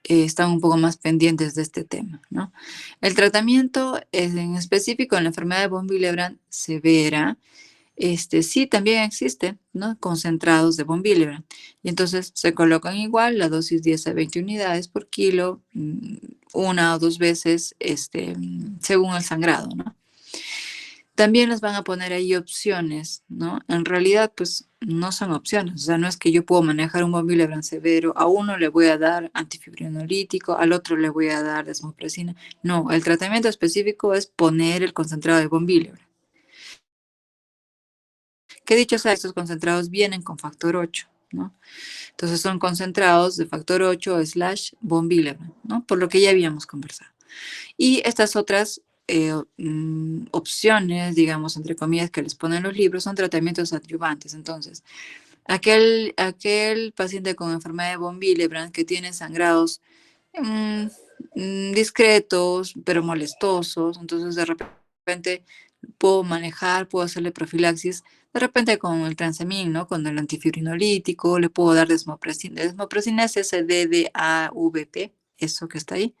están un poco más pendientes de este tema, ¿no? El tratamiento en específico en la enfermedad de von Willebrand severa sí también existe, ¿no? Concentrados de von Willebrand. Y entonces se colocan igual la dosis 10 a 20 unidades por kilo, una o dos veces, según el sangrado, ¿no? También les van a poner ahí opciones, ¿no? En realidad, pues no son opciones. O sea, no es que yo puedo manejar un von Willebrand severo. A uno le voy a dar antifibrinolítico, al otro le voy a dar desmopresina. No, el tratamiento específico es poner el concentrado de von Willebrand. Que dicho sea, estos concentrados vienen con factor 8, ¿no? Entonces son concentrados de factor 8 slash von Willebrand, ¿no? Por lo que ya habíamos conversado. Y estas otras opciones, digamos, entre comillas, que les ponen los libros, son tratamientos adyuvantes. Entonces, aquel paciente con enfermedad de von Willebrand que tiene sangrados discretos, pero molestosos, entonces de repente puedo manejar, puedo hacerle profilaxis, de repente con el transamin, ¿no? Con el antifibrinolítico, le puedo dar desmopresina. Desmopresina es ese DDAVP, eso que está ahí.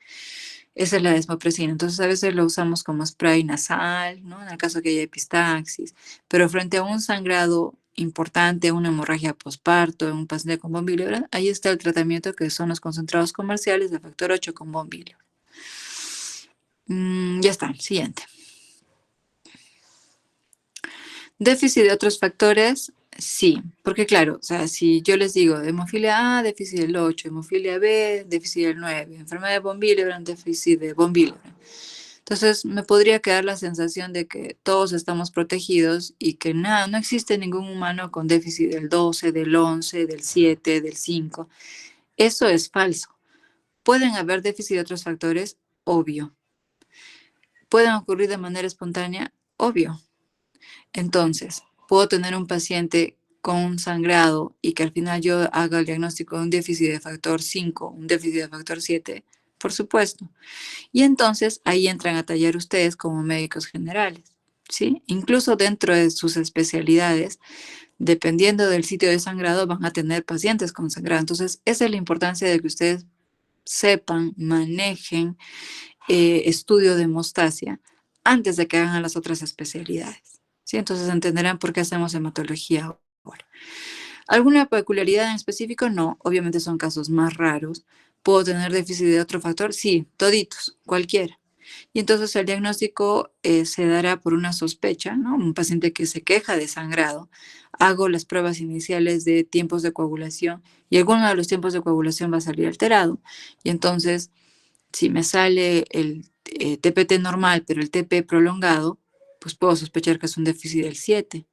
Esa es la desmopresina. Entonces, a veces lo usamos como spray nasal, ¿no? En el caso que haya epistaxis. Pero frente a un sangrado importante, una hemorragia posparto, en un paciente con von Willebrand, ahí está el tratamiento que son los concentrados comerciales de factor 8 con von Willebrand. Ya está, siguiente. Déficit de otros factores, sí, porque claro, o sea, si yo les digo hemofilia A, déficit del 8, hemofilia B, déficit del 9, enfermedad de von Willebrand, déficit de von Willebrand. Entonces me podría quedar la sensación de que todos estamos protegidos y que nada, no existe ningún humano con déficit del 12, del 11, del 7, del 5. Eso es falso. ¿Pueden haber déficit de otros factores? Obvio. ¿Pueden ocurrir de manera espontánea? Obvio. Entonces, puedo tener un paciente con un sangrado y que al final yo haga el diagnóstico de un déficit de factor 5, un déficit de factor 7, por supuesto. Y entonces ahí entran a tallar ustedes como médicos generales, ¿sí? Incluso dentro de sus especialidades, dependiendo del sitio de sangrado, van a tener pacientes con sangrado. Entonces, esa es la importancia de que ustedes sepan, manejen estudio de hemostasia antes de que hagan las otras especialidades, ¿sí? Entonces entenderán por qué hacemos hematología ahora. ¿Alguna peculiaridad en específico? No, obviamente son casos más raros. ¿Puedo tener déficit de otro factor? Sí, toditos, cualquiera. Y entonces el diagnóstico se dará por una sospecha, ¿no? Un paciente que se queja de sangrado. Hago las pruebas iniciales de tiempos de coagulación y alguno de los tiempos de coagulación va a salir alterado. Y entonces, si me sale el TPT normal, pero el TP prolongado, pues puedo sospechar que es un déficit del 7.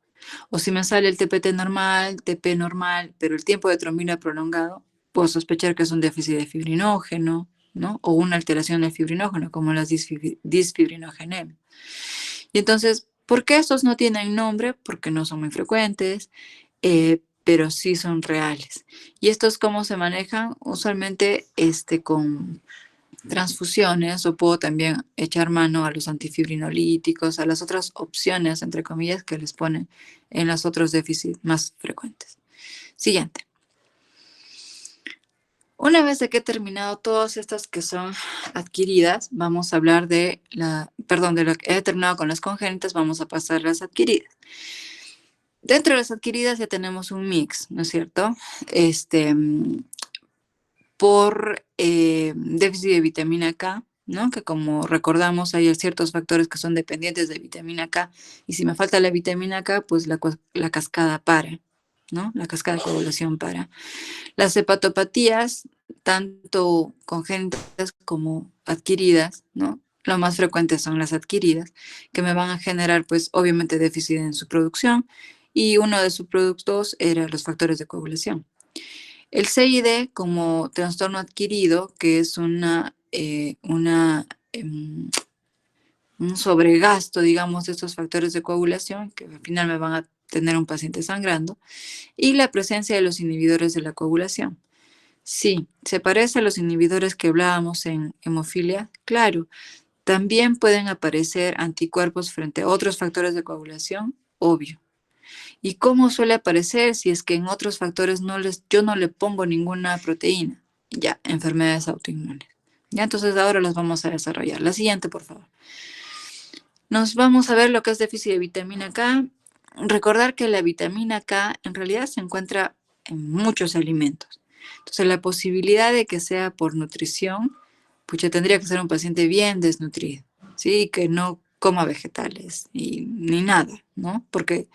O si me sale el TPT normal, TP normal, pero el tiempo de trombina prolongado, puedo sospechar que es un déficit de fibrinógeno, ¿no? O una alteración del fibrinógeno, como las disfibrinogenia. Y entonces, ¿por qué estos no tienen nombre? Porque no son muy frecuentes, pero sí son reales. ¿Y estos cómo se manejan? Usualmente con transfusiones, o puedo también echar mano a los antifibrinolíticos, a las otras opciones, entre comillas, que les ponen en los otros déficits más frecuentes. Siguiente. Una vez de que he terminado todas estas que son adquiridas, vamos a hablar de de lo que he terminado con las congénitas, vamos a pasar a las adquiridas. Dentro de las adquiridas ya tenemos un mix, ¿no es cierto? Por déficit de vitamina K, ¿no? Que como recordamos hay ciertos factores que son dependientes de vitamina K y si me falta la vitamina K, pues la cascada para, ¿no? La cascada de coagulación para. Las hepatopatías, tanto congénitas como adquiridas, ¿no? Lo más frecuente son las adquiridas, que me van a generar, pues, obviamente déficit en su producción y uno de sus productos era los factores de coagulación. El CID como trastorno adquirido, que es un sobregasto, digamos, de estos factores de coagulación, que al final me van a tener un paciente sangrando, y la presencia de los inhibidores de la coagulación. Sí, ¿se parece a los inhibidores que hablábamos en hemofilia? Claro. ¿También pueden aparecer anticuerpos frente a otros factores de coagulación? Obvio. ¿Y cómo suele aparecer si es que en otros factores yo no le pongo ninguna proteína? Ya, enfermedades autoinmunes. Ya, entonces ahora las vamos a desarrollar. La siguiente, por favor. Nos vamos a ver lo que es déficit de vitamina K. recordar que la vitamina K en realidad se encuentra en muchos alimentos. Entonces, la posibilidad de que sea por nutrición, pues ya tendría que ser un paciente bien desnutrido, ¿sí? Que no coma vegetales ni nada, ¿no? Porque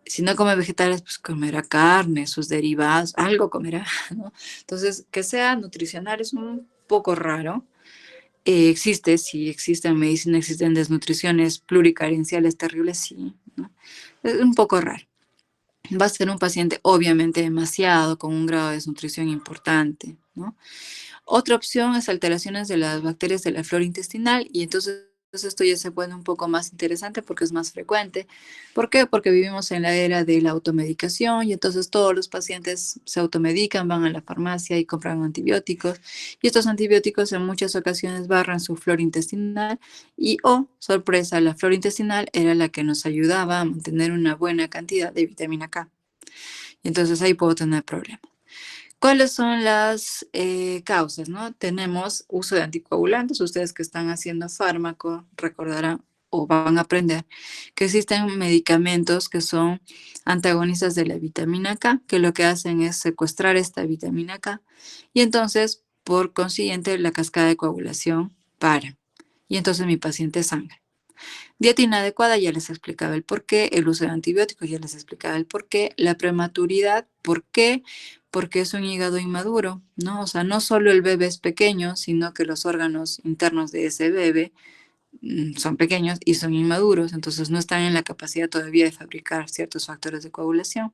si no come vegetales, pues comerá carne, sus derivados, algo comerá, ¿no? Entonces, que sea nutricional es un poco raro. Existe, sí existe en medicina, existen desnutriciones pluricarenciales terribles, sí, ¿no? Es un poco raro. Va a ser un paciente obviamente demasiado, con un grado de desnutrición importante, ¿no? Otra opción es alteraciones de las bacterias de la flora intestinal y entonces esto ya se pone un poco más interesante porque es más frecuente. ¿Por qué? Porque vivimos en la era de la automedicación y entonces todos los pacientes se automedican, van a la farmacia y compran antibióticos y estos antibióticos en muchas ocasiones barran su flora intestinal y, oh, sorpresa, la flora intestinal era la que nos ayudaba a mantener una buena cantidad de vitamina K. Y entonces ahí puedo tener problemas. ¿Cuáles son las causas? ¿No? Tenemos uso de anticoagulantes. Ustedes que están haciendo fármaco recordarán o van a aprender que existen medicamentos que son antagonistas de la vitamina K, que lo que hacen es secuestrar esta vitamina K y entonces, por consiguiente, la cascada de coagulación para. Y entonces mi paciente sangra. Dieta inadecuada, ya les explicaba el por qué, el uso de antibióticos, ya les explicaba el por qué, la prematuridad, ¿por qué? Porque es un hígado inmaduro, ¿no? O sea, no solo el bebé es pequeño, sino que los órganos internos de ese bebé son pequeños y son inmaduros, entonces no están en la capacidad todavía de fabricar ciertos factores de coagulación.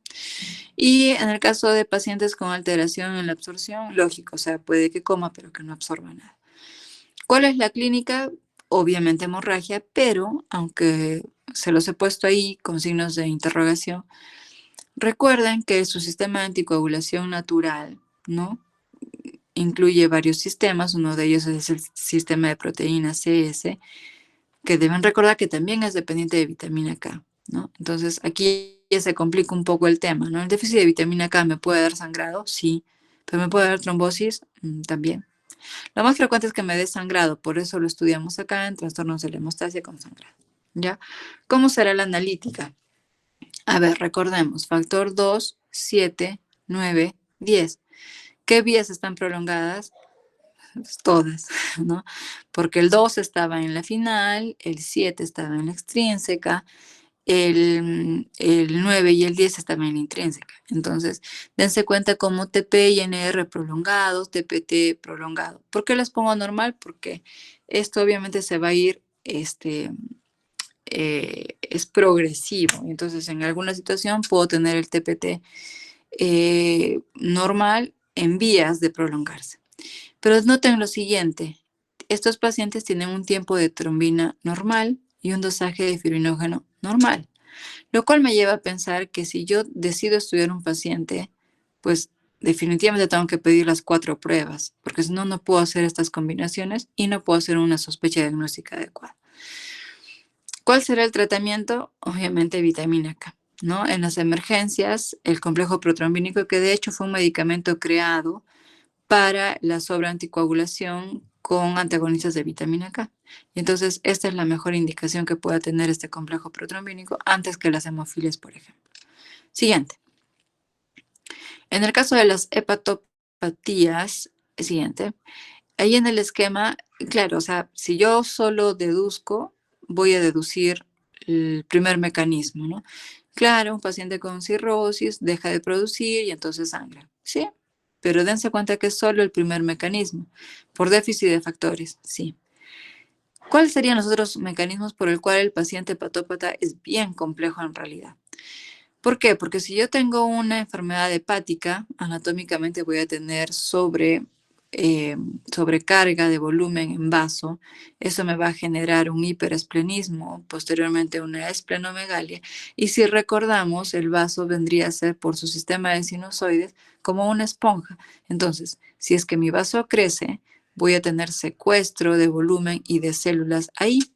Y en el caso de pacientes con alteración en la absorción, lógico, o sea, puede que coma, pero que no absorba nada. ¿Cuál es la clínica? Obviamente hemorragia, pero aunque se los he puesto ahí con signos de interrogación, recuerden que su sistema de anticoagulación natural, ¿no? Incluye varios sistemas, uno de ellos es el sistema de proteínas CS, que deben recordar que también es dependiente de vitamina K, ¿no? Entonces aquí ya se complica un poco el tema, ¿no? ¿El déficit de vitamina K me puede dar sangrado? Sí, pero me puede dar trombosis también. Lo más frecuente es que me dé sangrado, por eso lo estudiamos acá en trastornos de la hemostasia con sangrado. ¿Ya? ¿Cómo será la analítica? A ver, recordemos, factor 2, 7, 9, 10. ¿Qué vías están prolongadas? Pues todas, ¿no? Porque el 2 estaba en la final, el 7 estaba en la extrínseca, el 9 y el 10 estaban en la intrínseca. Entonces, dense cuenta como TP y NR prolongados, TPT prolongado. ¿Por qué les pongo normal? Porque esto obviamente se va a ir, es progresivo. Entonces, en alguna situación puedo tener el TPT normal en vías de prolongarse. Pero noten lo siguiente, estos pacientes tienen un tiempo de trombina normal y un dosaje de fibrinógeno normal. Lo cual me lleva a pensar que si yo decido estudiar un paciente, pues definitivamente tengo que pedir las 4 pruebas, porque si no, no puedo hacer estas combinaciones y no puedo hacer una sospecha diagnóstica adecuada. ¿Cuál será el tratamiento? Obviamente vitamina K, ¿no? En las emergencias, el complejo protrombínico, que de hecho fue un medicamento creado para la sobreanticoagulación con antagonistas de vitamina K. Y entonces esta es la mejor indicación que pueda tener este complejo protrombínico antes que las hemofilias, por ejemplo. Siguiente. En el caso de las hepatopatías, siguiente, ahí en el esquema, claro, o sea, si yo solo deduzco, voy a deducir el primer mecanismo, ¿no? Claro, un paciente con cirrosis deja de producir y entonces sangra, ¿sí? Pero dense cuenta que es solo el primer mecanismo, por déficit de factores, sí. ¿Cuáles serían los otros mecanismos por el cual el paciente hepatópata es bien complejo en realidad? ¿Por qué? Porque si yo tengo una enfermedad hepática, anatómicamente voy a tener sobrecarga de volumen en vaso. Eso me va a generar un hiperesplenismo, posteriormente una esplenomegalia. Y si recordamos, el vaso vendría a ser por su sistema de sinusoides como una esponja. Entonces, si es que mi vaso crece, voy a tener secuestro de volumen y de células ahí.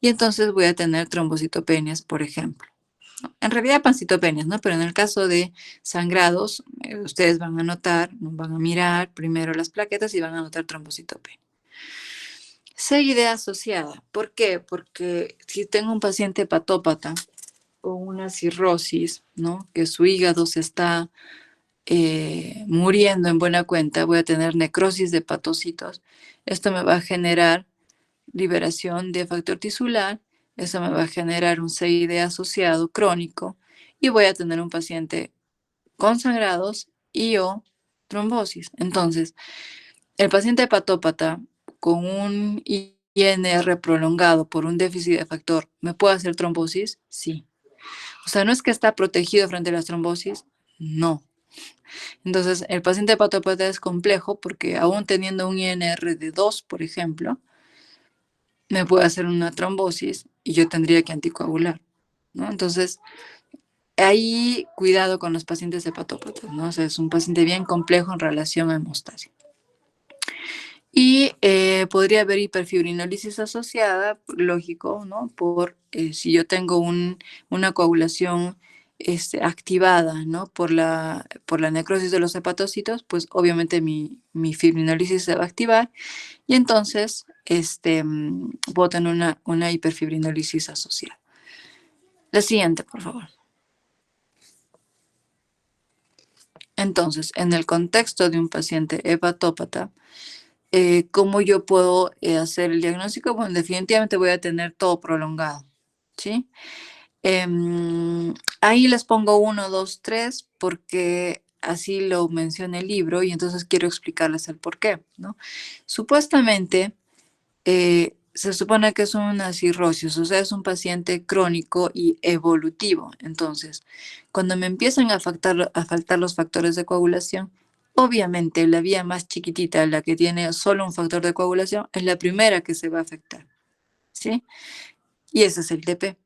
Y entonces voy a tener trombocitopenias, por ejemplo. En realidad pancitopenias, ¿no? Pero en el caso de sangrados, ustedes van a notar, van a mirar primero las plaquetas y van a notar trombocitopenia. Seguida asociada. ¿Por qué? Porque si tengo un paciente hepatópata, con una cirrosis, ¿no? Que su hígado se está muriendo en buena cuenta, voy a tener necrosis de hepatocitos. Esto me va a generar liberación de factor tisular, eso me va a generar un CID asociado crónico y voy a tener un paciente con sangrados y o trombosis. Entonces, el paciente hepatópata con un INR prolongado por un déficit de factor, ¿me puede hacer trombosis? Sí. O sea, no es que está protegido frente a las trombosis, no. Entonces, el paciente hepatópata es complejo porque aún teniendo un INR de 2, por ejemplo, me puede hacer una trombosis y yo tendría que anticoagular, ¿no? Entonces, ahí cuidado con los pacientes hepatópatas, ¿no? O sea, es un paciente bien complejo en relación a hemostasia. Y podría haber hiperfibrinólisis asociada, lógico, ¿no? Por si yo tengo una coagulación activada, ¿no? Por la necrosis de los hepatocitos, pues obviamente mi fibrinólisis se va a activar y entonces puedo tener una hiperfibrinólisis asociada. La siguiente, por favor. Entonces, en el contexto de un paciente hepatópata, ¿cómo yo puedo hacer el diagnóstico? Bueno, definitivamente voy a tener todo prolongado, ¿sí? Ahí les pongo 1, 2, 3 porque así lo menciona el libro y entonces quiero explicarles el por qué, ¿no? Supuestamente, se supone que es una cirrosis, o sea, es un paciente crónico y evolutivo. Entonces, cuando me empiezan a faltar los factores de coagulación, obviamente la vía más chiquitita, la que tiene solo un factor de coagulación, es la primera que se va a afectar, ¿sí? Y ese es el TP.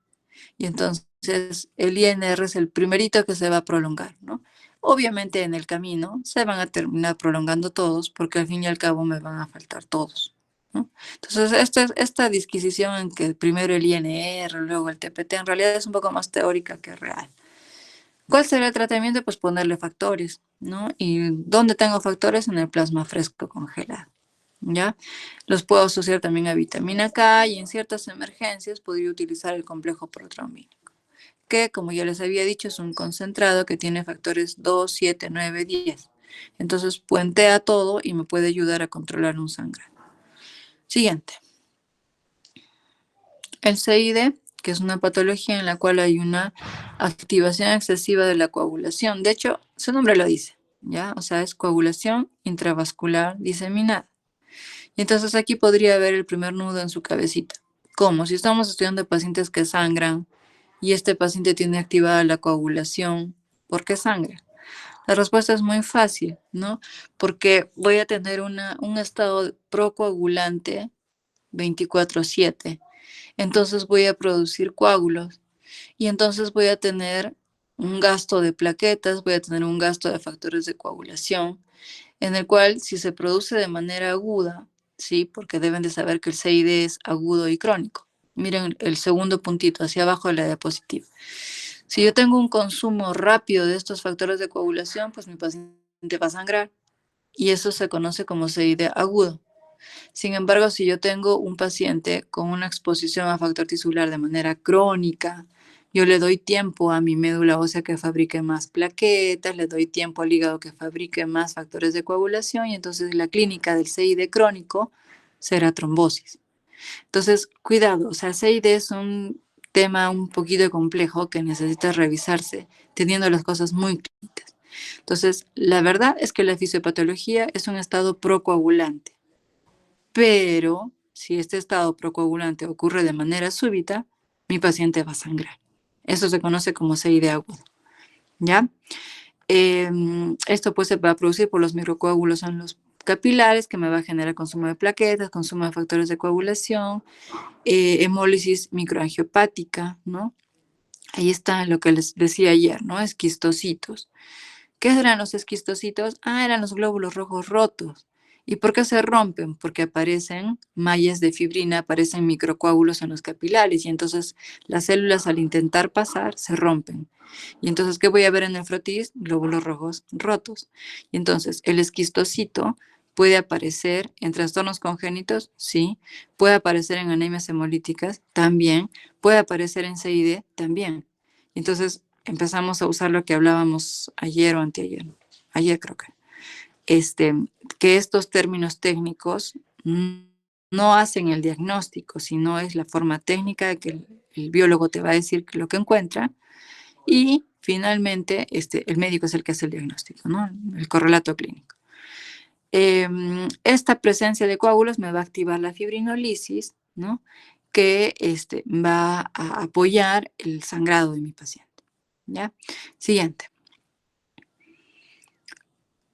Y entonces el INR es el primerito que se va a prolongar, ¿no? Obviamente en el camino se van a terminar prolongando todos porque al fin y al cabo me van a faltar todos, ¿no? Entonces esta disquisición en que primero el INR, luego el TPT, en realidad es un poco más teórica que real. ¿Cuál será el tratamiento? Pues ponerle factores, ¿no? ¿Y dónde tengo factores? En el plasma fresco congelado, ¿ya? Los puedo asociar también a vitamina K y en ciertas emergencias podría utilizar el complejo protrombínico, que como ya les había dicho es un concentrado que tiene factores 2, 7, 9, 10. Entonces puentea todo y me puede ayudar a controlar un sangrado. Siguiente. El CID, que es una patología en la cual hay una activación excesiva de la coagulación. De hecho, su nombre lo dice, ¿ya? O sea, es coagulación intravascular diseminada. Y entonces aquí podría haber el primer nudo en su cabecita. ¿Cómo? Si estamos estudiando pacientes que sangran y este paciente tiene activada la coagulación, ¿por qué sangra? La respuesta es muy fácil, ¿no? Porque voy a tener un estado procoagulante 24/7. Entonces voy a producir coágulos y entonces voy a tener un gasto de plaquetas, voy a tener un gasto de factores de coagulación, en el cual si se produce de manera aguda, ¿sí? Porque deben de saber que el CID es agudo y crónico. Miren el segundo puntito hacia abajo de la diapositiva. Si yo tengo un consumo rápido de estos factores de coagulación, pues mi paciente va a sangrar y eso se conoce como CID agudo. Sin embargo, si yo tengo un paciente con una exposición a factor tisular de manera crónica, yo le doy tiempo a mi médula ósea que fabrique más plaquetas, le doy tiempo al hígado que fabrique más factores de coagulación y entonces la clínica del CID crónico será trombosis. Entonces, cuidado, o sea, CID es un tema un poquito complejo que necesita revisarse teniendo las cosas muy claritas. Entonces, la verdad es que la fisiopatología es un estado procoagulante, pero si este estado procoagulante ocurre de manera súbita, mi paciente va a sangrar. Eso se conoce como CID agudo, ¿ya? Esto pues se va a producir por los microcoágulos en los capilares, que me va a generar consumo de plaquetas, consumo de factores de coagulación, hemólisis microangiopática, ¿no? Ahí está lo que les decía ayer, ¿no? Esquistocitos. ¿Qué eran los esquistocitos? Ah, eran los glóbulos rojos rotos. ¿Y por qué se rompen? Porque aparecen mallas de fibrina, aparecen microcoágulos en los capilares y entonces las células al intentar pasar se rompen. Y entonces, ¿qué voy a ver en el frotis? Glóbulos rojos rotos. Y entonces, el esquistocito puede aparecer en trastornos congénitos, sí. Puede aparecer en anemias hemolíticas, también. Puede aparecer en CID, también. Entonces empezamos a usar lo que hablábamos ayer o anteayer, ayer creo que estos términos técnicos no hacen el diagnóstico, sino es la forma técnica de que el biólogo te va a decir lo que encuentra y finalmente el médico es el que hace el diagnóstico, ¿no? El correlato clínico. Esta presencia de coágulos me va a activar la fibrinolisis, ¿no? Que va a apoyar el sangrado de mi paciente, ¿ya? Siguiente.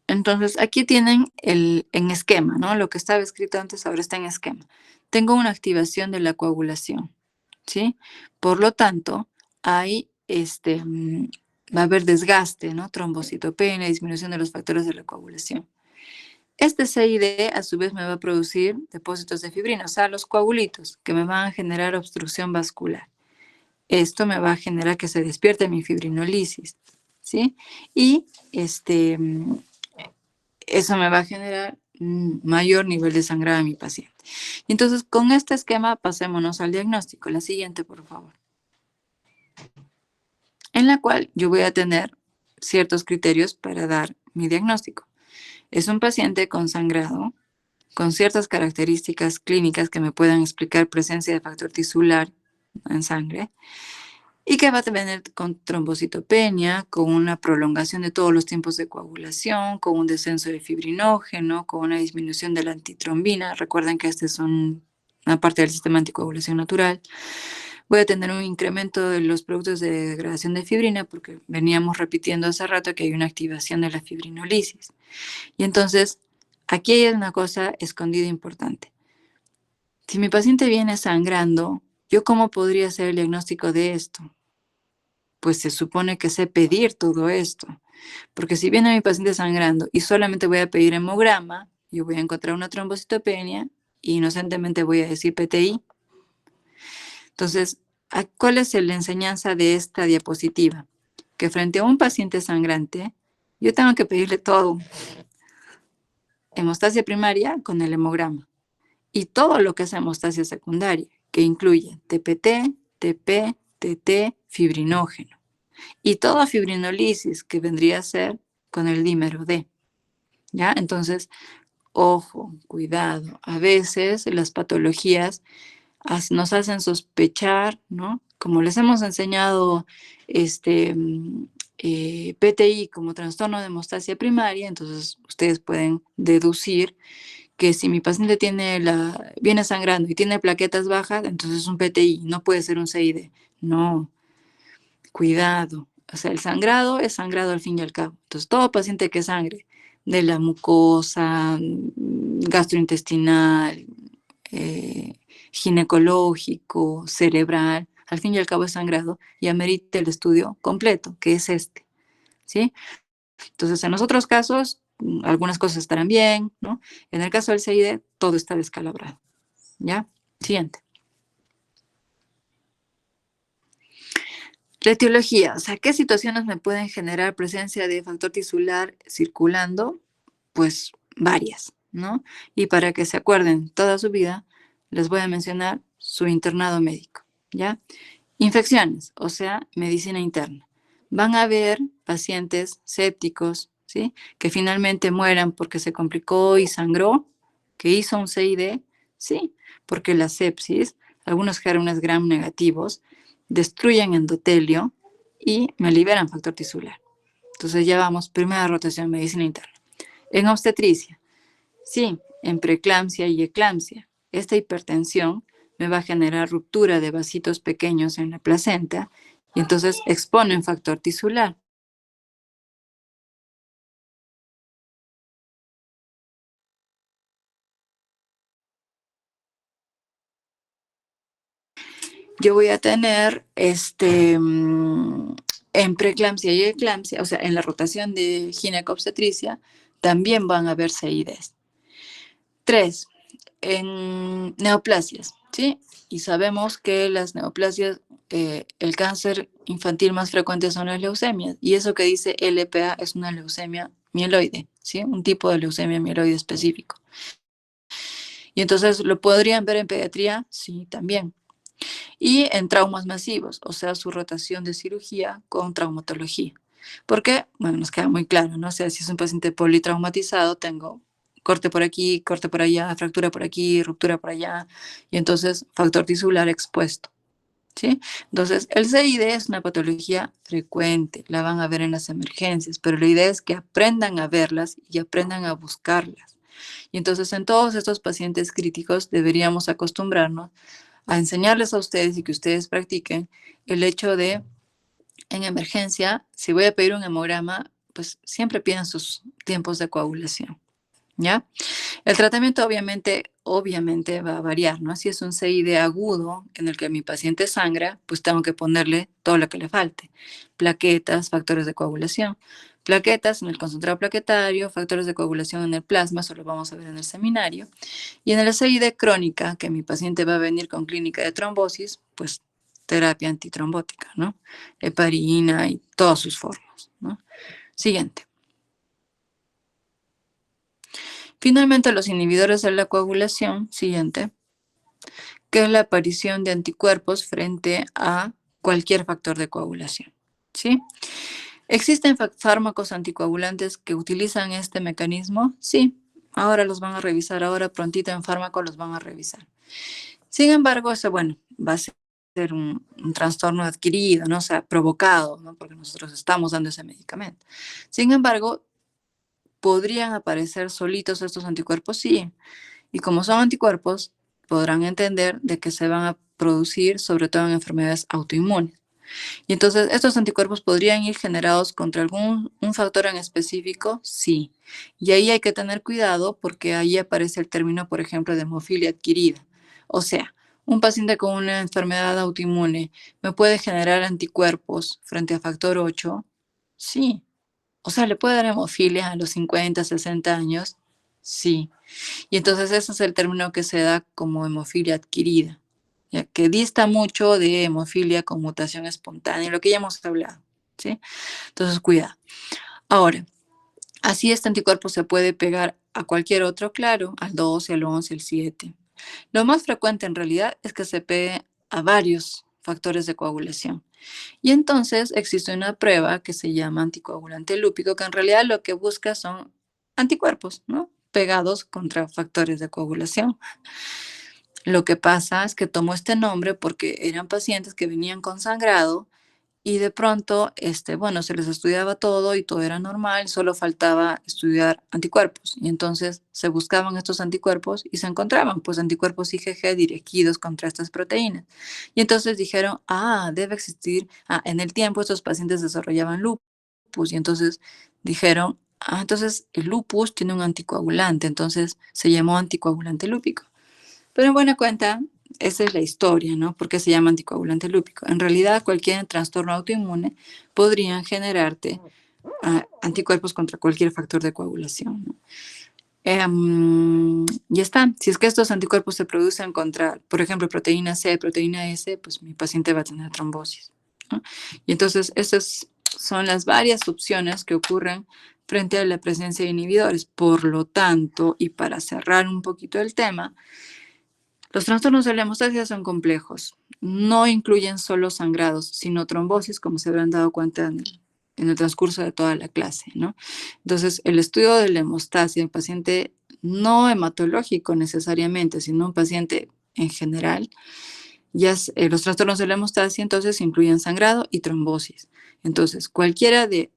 Entonces, aquí tienen en esquema, ¿no? Lo que estaba escrito antes ahora está en esquema. Tengo una activación de la coagulación, ¿sí? Por lo tanto, hay va a haber desgaste, ¿no? Trombocitopenia, disminución de los factores de la coagulación. Este CID a su vez me va a producir depósitos de fibrina, o sea, los coagulitos que me van a generar obstrucción vascular. Esto me va a generar que se despierte mi fibrinolisis, ¿sí? Y eso me va a generar un mayor nivel de sangrado en mi paciente. Entonces, con este esquema, pasémonos al diagnóstico. La siguiente, por favor. En la cual yo voy a tener ciertos criterios para dar mi diagnóstico. Es un paciente con sangrado, con ciertas características clínicas que me puedan explicar presencia de factor tisular en sangre, y que va a tener con trombocitopenia, con una prolongación de todos los tiempos de coagulación, con un descenso de fibrinógeno, con una disminución de la antitrombina. Recuerden que este es una parte del sistema de anticoagulación natural. Voy a tener un incremento de los productos de degradación de fibrina, porque veníamos repitiendo hace rato que hay una activación de la fibrinolisis. Y entonces, aquí hay una cosa escondida importante. Si mi paciente viene sangrando, ¿yo cómo podría hacer el diagnóstico de esto? Pues se supone que sé pedir todo esto. Porque si viene mi paciente sangrando y solamente voy a pedir hemograma, yo voy a encontrar una trombocitopenia y inocentemente voy a decir PTI. Entonces, ¿cuál es la enseñanza de esta diapositiva? Que frente a un paciente sangrante, yo tengo que pedirle todo. Hemostasia primaria con el hemograma. Y todo lo que es hemostasia secundaria, que incluye TPT, TP, TT, fibrinógeno. Y toda fibrinolisis que vendría a ser con el dímero D. ¿Ya? Entonces, ojo, cuidado. A veces las patologías nos hacen sospechar, ¿no? Como les hemos enseñado PTI como trastorno de hemostasia primaria, entonces ustedes pueden deducir que si mi paciente viene sangrando y tiene plaquetas bajas, entonces es un PTI, no puede ser un CID. No, cuidado. O sea, el sangrado es sangrado al fin y al cabo. Entonces, todo paciente que sangre de la mucosa, gastrointestinal, ginecológico, cerebral, al fin y al cabo es sangrado y amerita el estudio completo, que es ¿sí? Entonces, en los otros casos, algunas cosas estarán bien, ¿no? En el caso del CID, todo está descalabrado, ¿ya? Siguiente. La etiología, o sea, ¿qué situaciones me pueden generar presencia de factor tisular circulando? Pues varias, ¿no? Y para que se acuerden toda su vida, les voy a mencionar su internado médico, ¿ya? Infecciones, o sea, medicina interna. Van a haber pacientes sépticos, ¿sí? Que finalmente mueran porque se complicó y sangró, que hizo un CID, sí, porque la sepsis, algunos gérmenes gram negativos, destruyen endotelio y me liberan factor tisular. Entonces ya vamos, primera rotación, medicina interna. En obstetricia, sí, en preeclampsia y eclampsia, esta hipertensión me va a generar ruptura de vasitos pequeños en la placenta y entonces exponen factor tisular. Yo voy a tener en preeclampsia y eclampsia, o sea, en la rotación de ginecobstetricia, también van a haber CIDs. 3. En neoplasias, ¿sí? Y sabemos que las neoplasias, el cáncer infantil más frecuente son las leucemias. Y eso que dice LPA es una leucemia mieloide, ¿sí? Un tipo de leucemia mieloide específico. Y entonces, ¿lo podrían ver en pediatría? Sí, también. y en traumas masivos, o sea, su rotación de cirugía con traumatología. Porque, bueno, nos queda muy claro, ¿no? O sea, si es un paciente politraumatizado, tengo corte por aquí, corte por allá, fractura por aquí, ruptura por allá, y entonces factor tisular expuesto. ¿Sí? Entonces, el CID es una patología frecuente, la van a ver en las emergencias, pero la idea es que aprendan a verlas y aprendan a buscarlas. Y entonces, en todos estos pacientes críticos deberíamos acostumbrarnos a enseñarles a ustedes y que ustedes practiquen el hecho de, en emergencia, si voy a pedir un hemograma, pues siempre pidan sus tiempos de coagulación, ¿ya? El tratamiento obviamente va a variar, ¿no? Si es un CID agudo en el que mi paciente sangra, pues tengo que ponerle todo lo que le falte. Plaquetas, factores de coagulación. Plaquetas en el concentrado plaquetario, factores de coagulación en el plasma, eso lo vamos a ver en el seminario. Y en el CID crónica, que mi paciente va a venir con clínica de trombosis, pues terapia antitrombótica, ¿no? Heparina y todas sus formas, ¿no? Siguiente. Finalmente, los inhibidores de la coagulación, siguiente, que es la aparición de anticuerpos frente a cualquier factor de coagulación, ¿sí? ¿Existen fármacos anticoagulantes que utilizan este mecanismo? Sí, ahora los van a revisar, ahora prontito en fármaco los van a revisar. Sin embargo, eso, bueno, va a ser un trastorno adquirido, ¿no? O sea, provocado, ¿no? Porque nosotros estamos dando ese medicamento. Sin embargo, ¿podrían aparecer solitos estos anticuerpos? Sí. Y como son anticuerpos, podrán entender de que se van a producir sobre todo en enfermedades autoinmunes. Y entonces, ¿estos anticuerpos podrían ir generados contra un factor en específico? Sí. Y ahí hay que tener cuidado porque ahí aparece el término, por ejemplo, de hemofilia adquirida. O sea, un paciente con una enfermedad autoinmune me puede generar anticuerpos frente a factor 8. Sí. O sea, ¿le puede dar hemofilia a los 50, 60 años? Sí. Y entonces ese es el término que se da como hemofilia adquirida, ya que dista mucho de hemofilia con mutación espontánea, lo que ya hemos hablado, ¿sí? Entonces, cuidado. Ahora, así este anticuerpo se puede pegar a cualquier otro, claro, al 12, al 11, al 7. Lo más frecuente en realidad es que se pegue a varios factores de coagulación. Y entonces existe una prueba que se llama anticoagulante lúpico, que en realidad lo que busca son anticuerpos, ¿no? Pegados contra factores de coagulación. Lo que pasa es que tomó este nombre porque eran pacientes que venían con sangrado y de pronto, bueno, se les estudiaba todo y todo era normal, solo faltaba estudiar anticuerpos. Y entonces se buscaban estos anticuerpos y se encontraban, pues, anticuerpos IgG dirigidos contra estas proteínas. Y entonces dijeron, debe existir, en el tiempo estos pacientes desarrollaban lupus y entonces dijeron, entonces el lupus tiene un anticoagulante, entonces se llamó anticoagulante lúpico. Pero en buena cuenta, esa es la historia, ¿no? ¿Por qué se llama anticoagulante lúpico? En realidad, cualquier trastorno autoinmune podrían generarte anticuerpos contra cualquier factor de coagulación, ¿no? Ya está. Si es que estos anticuerpos se producen contra, por ejemplo, proteína C, proteína S, pues mi paciente va a tener trombosis, ¿no? Y entonces, esas son las varias opciones que ocurren frente a la presencia de inhibidores. Por lo tanto, y para cerrar un poquito el tema, los trastornos de la hemostasia son complejos. No incluyen solo sangrados, sino trombosis, como se habrán dado cuenta en el transcurso de toda la clase, ¿no? Entonces, el estudio de la hemostasia en paciente no hematológico necesariamente, sino un paciente en general, los trastornos de la hemostasia entonces incluyen sangrado y trombosis. Entonces, cualquiera de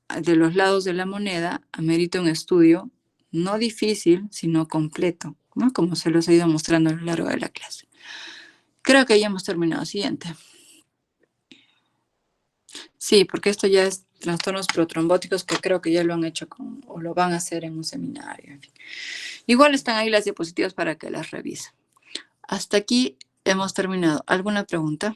los lados de la moneda amerita un estudio no difícil, sino completo, ¿no? Como se los he ido mostrando a lo largo de la clase. Creo que ya hemos terminado. Siguiente. Sí, porque esto ya es trastornos protrombóticos que creo que ya lo han hecho o lo van a hacer en un seminario. En fin. Igual están ahí las diapositivas para que las revisen. Hasta aquí hemos terminado. ¿Alguna pregunta?